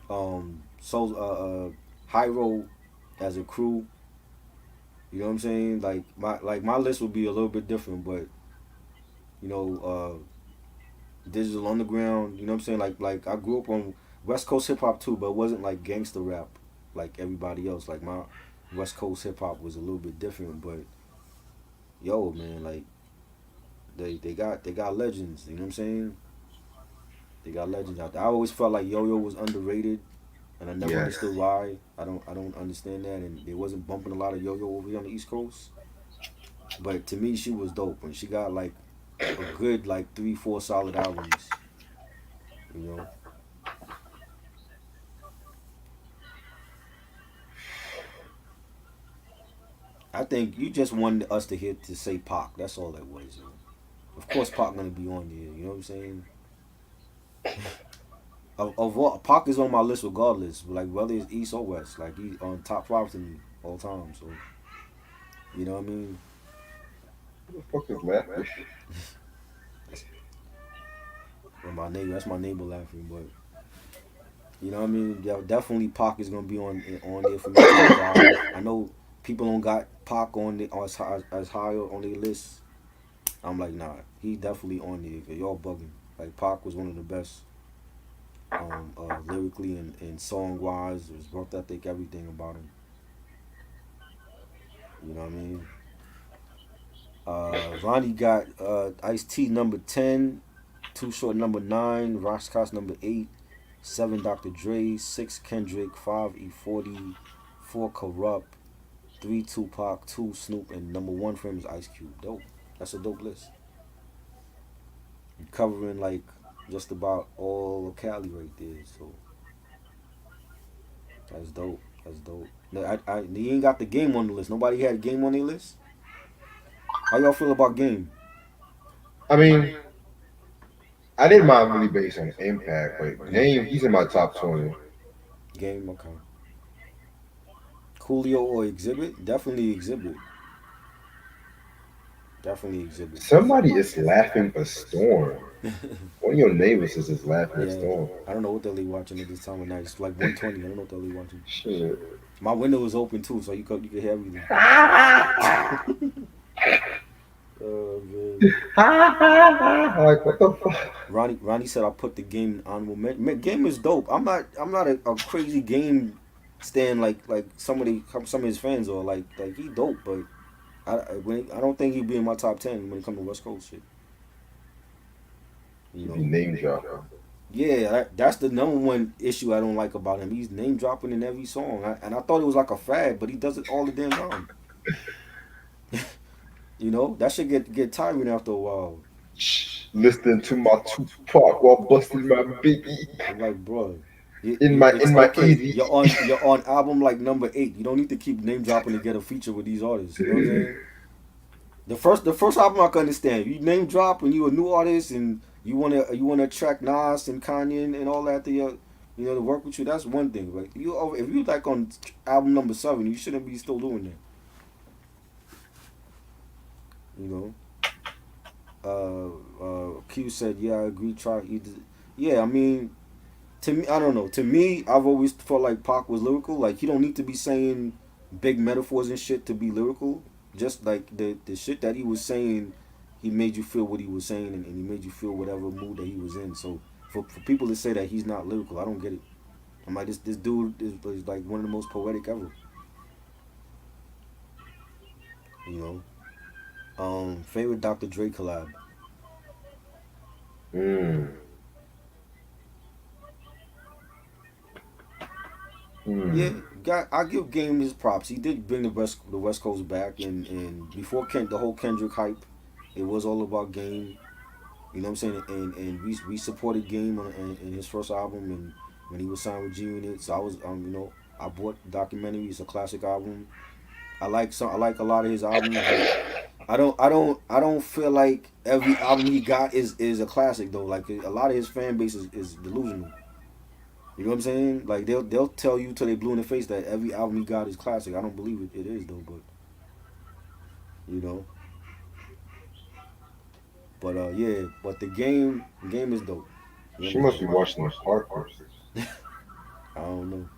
Hyro as a crew. You know what I'm saying? Like my list would be a little bit different, but you know, Digital Underground. You know what I'm saying? Like I grew up on West Coast hip hop too, but it wasn't like gangster rap like everybody else. Like my West Coast hip hop was a little bit different, but yo man, like they got legends. You know what I'm saying? They got legends out there. I always felt like Yo Yo was underrated, and I never Yes. understood why. I don't understand that, and they wasn't bumping a lot of Yo Yo over here on the East Coast. But to me, she was dope, and she got like a good like 3 4 solid albums. You know, I think you just wanted us to hear to say Pac. That's all that was. Yo. Of course, Pac gonna be on there. You know what I'm saying? Of what Pac is on my list regardless. Like whether it's East or West, like he on top 5 to me all time. So you know what I mean? Who the fuck is laughing? That's, my neighbor. That's my neighbor laughing, but you know what I mean? Yeah, definitely Pac is gonna be on there for me top 5. I know people don't got Pac on the as high on their list. I'm like, nah, he definitely on there. Cause y'all bugging. Like Pac was one of the best, lyrically and song wise. His work ethic, everything about him. You know what I mean? Ronnie got Ice T number 10, Too Short number 9, Rashad number 8, 7 Dr. Dre, 6 Kendrick, 5 E40, 4 Corrupt, 3 Tupac, 2 Snoop, and number 1 for him is Ice Cube. Dope. That's a dope list. Covering like just about all of Cali right there. So that's dope. That's dope. No, he ain't got the game on the list. Nobody had game on their list. How y'all feel about game? I mean, I didn't mind really based on impact, but Game, he's in my top 20. Game, okay. Coolio or Exhibit? Definitely Exhibit. Definitely Exhibit. Somebody is laughing a storm. One of your neighbors is just laughing a Yeah, storm. I don't know what they're watching at this time of night. It's like 1:20. I don't know what they're watching. Shit. My window is open too, so you could hear everything. Oh man. Like, what the fuck? Ronnie said I put the game in honorable mention. Game is dope. I'm not a crazy game stand like some of his fans are like he dope, but I don't think he'd be in my top 10 when it comes to West Coast shit. You To be know. name dropping. Yeah, that's the number one issue I don't like about him. He's name dropping in every song, and I thought it was like a fad, but he does it all the damn time. You know, that should get tiring after a while. Listening to my Tupac while busting my biggie I'm like, bro, in it's my okay. easy. You're on album like number 8. You don't need to keep name dropping to get a feature with these artists. You know what I'm saying? The first album I can understand. You name drop when you a new artist and you wanna attract Nas and Kanye and all that to your to work with you. That's one thing. But if you like on album number 7, you shouldn't be still doing that. You know. Q said, "Yeah, I agree. Try." Yeah, I mean, to me, I don't know. To me, I've always felt like Pac was lyrical. Like, you don't need to be saying big metaphors and shit to be lyrical. Just like the shit that he was saying, he made you feel what he was saying, and he made you feel whatever mood that he was in. So for people to say that he's not lyrical, I don't get it. I'm like, this dude is like one of the most poetic ever. You know. Favorite Dr. Dre collab. Mm, Yeah, mm. I give Game his props. He did bring the West Coast back, and before the whole Kendrick hype, it was all about Game. You know what I'm saying? And we supported Game in his first album, and when he was signed with G Unit. So I was I bought the documentary. It's a classic album. I like a lot of his albums, but I don't feel like every album he got is a classic though. Like a lot of his fan base is delusional. You know what I'm saying? Like they'll tell you till they blue in the face that every album he got is classic. I don't believe it is though, but you know. But yeah, but the game is dope. Game She is must be dope. watching the Park versus. I don't know.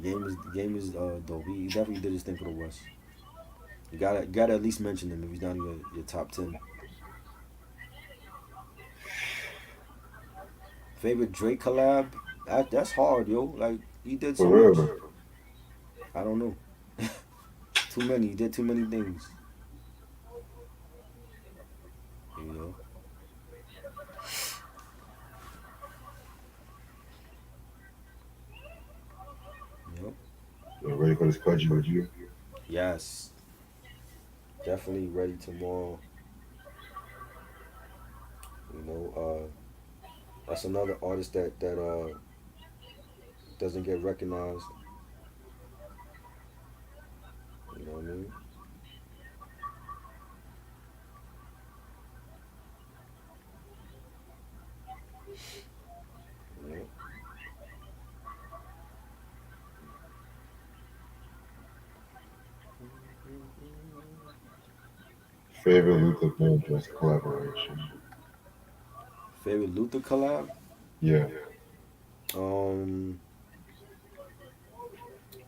Game is dope. He definitely did his thing for the West. You gotta at least mention him if he's not in your top 10. Favorite Drake collab? That's hard, yo. Like he did For so much. real. I don't know. Too many. He did too many things. You know. Yep. You ready for this country with you? Yes. Definitely ready tomorrow. You know. That's another artist that doesn't get recognized. You know what I mean? Yeah. Favorite Luther Vandross collaboration. Favorite Luther collab? Yeah. Um,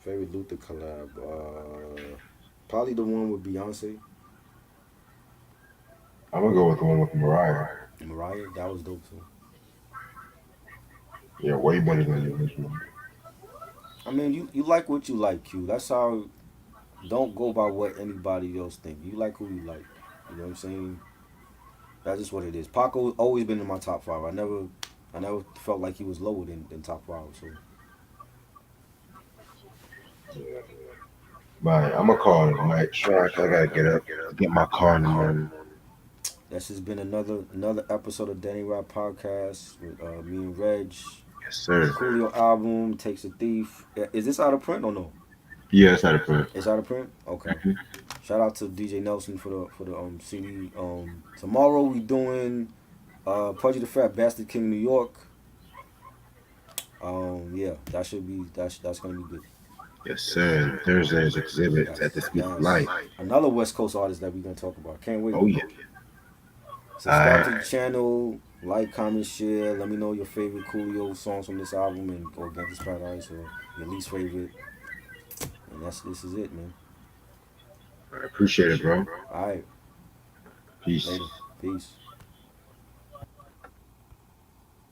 Favorite Luther collab. Probably the one with Beyonce, I'm gonna go with the one with Mariah. Mariah. That was dope too. Yeah, way better than the original. I mean, you like what you like, Q. That's how. Don't go by what anybody else think. You like who you like. You know what I'm saying? That's just what it is. Paco always been in my top 5. I never felt like he was lower than top 5. So Yeah. But I'm gonna call it a night try 'cause I gotta get up, get my car in the morning. this has been another episode of Danny Rap Podcast with me and Reg. Yes, sir. Coolio album Takes a Thief. Is this out of print or no? Yeah, that's how to put it. It's out of print. Okay. Shout out to DJ Nelson for the CD. Tomorrow we doing Pudgy the Fat Bastard King New York. Yeah, that's gonna be good. Yes, sir. And Thursday's exhibit at the Yes, Speed of yes. Life. Another West Coast artist that we're gonna talk about. Can't wait. Oh yeah. Subscribe to the Alright. channel, like, comment, share. Let me know your favorite Coolio songs from this album and or Gangsta's Paradise or your least favorite. And this is it, man. I appreciate it, bro. All right, Peace. later. Peace.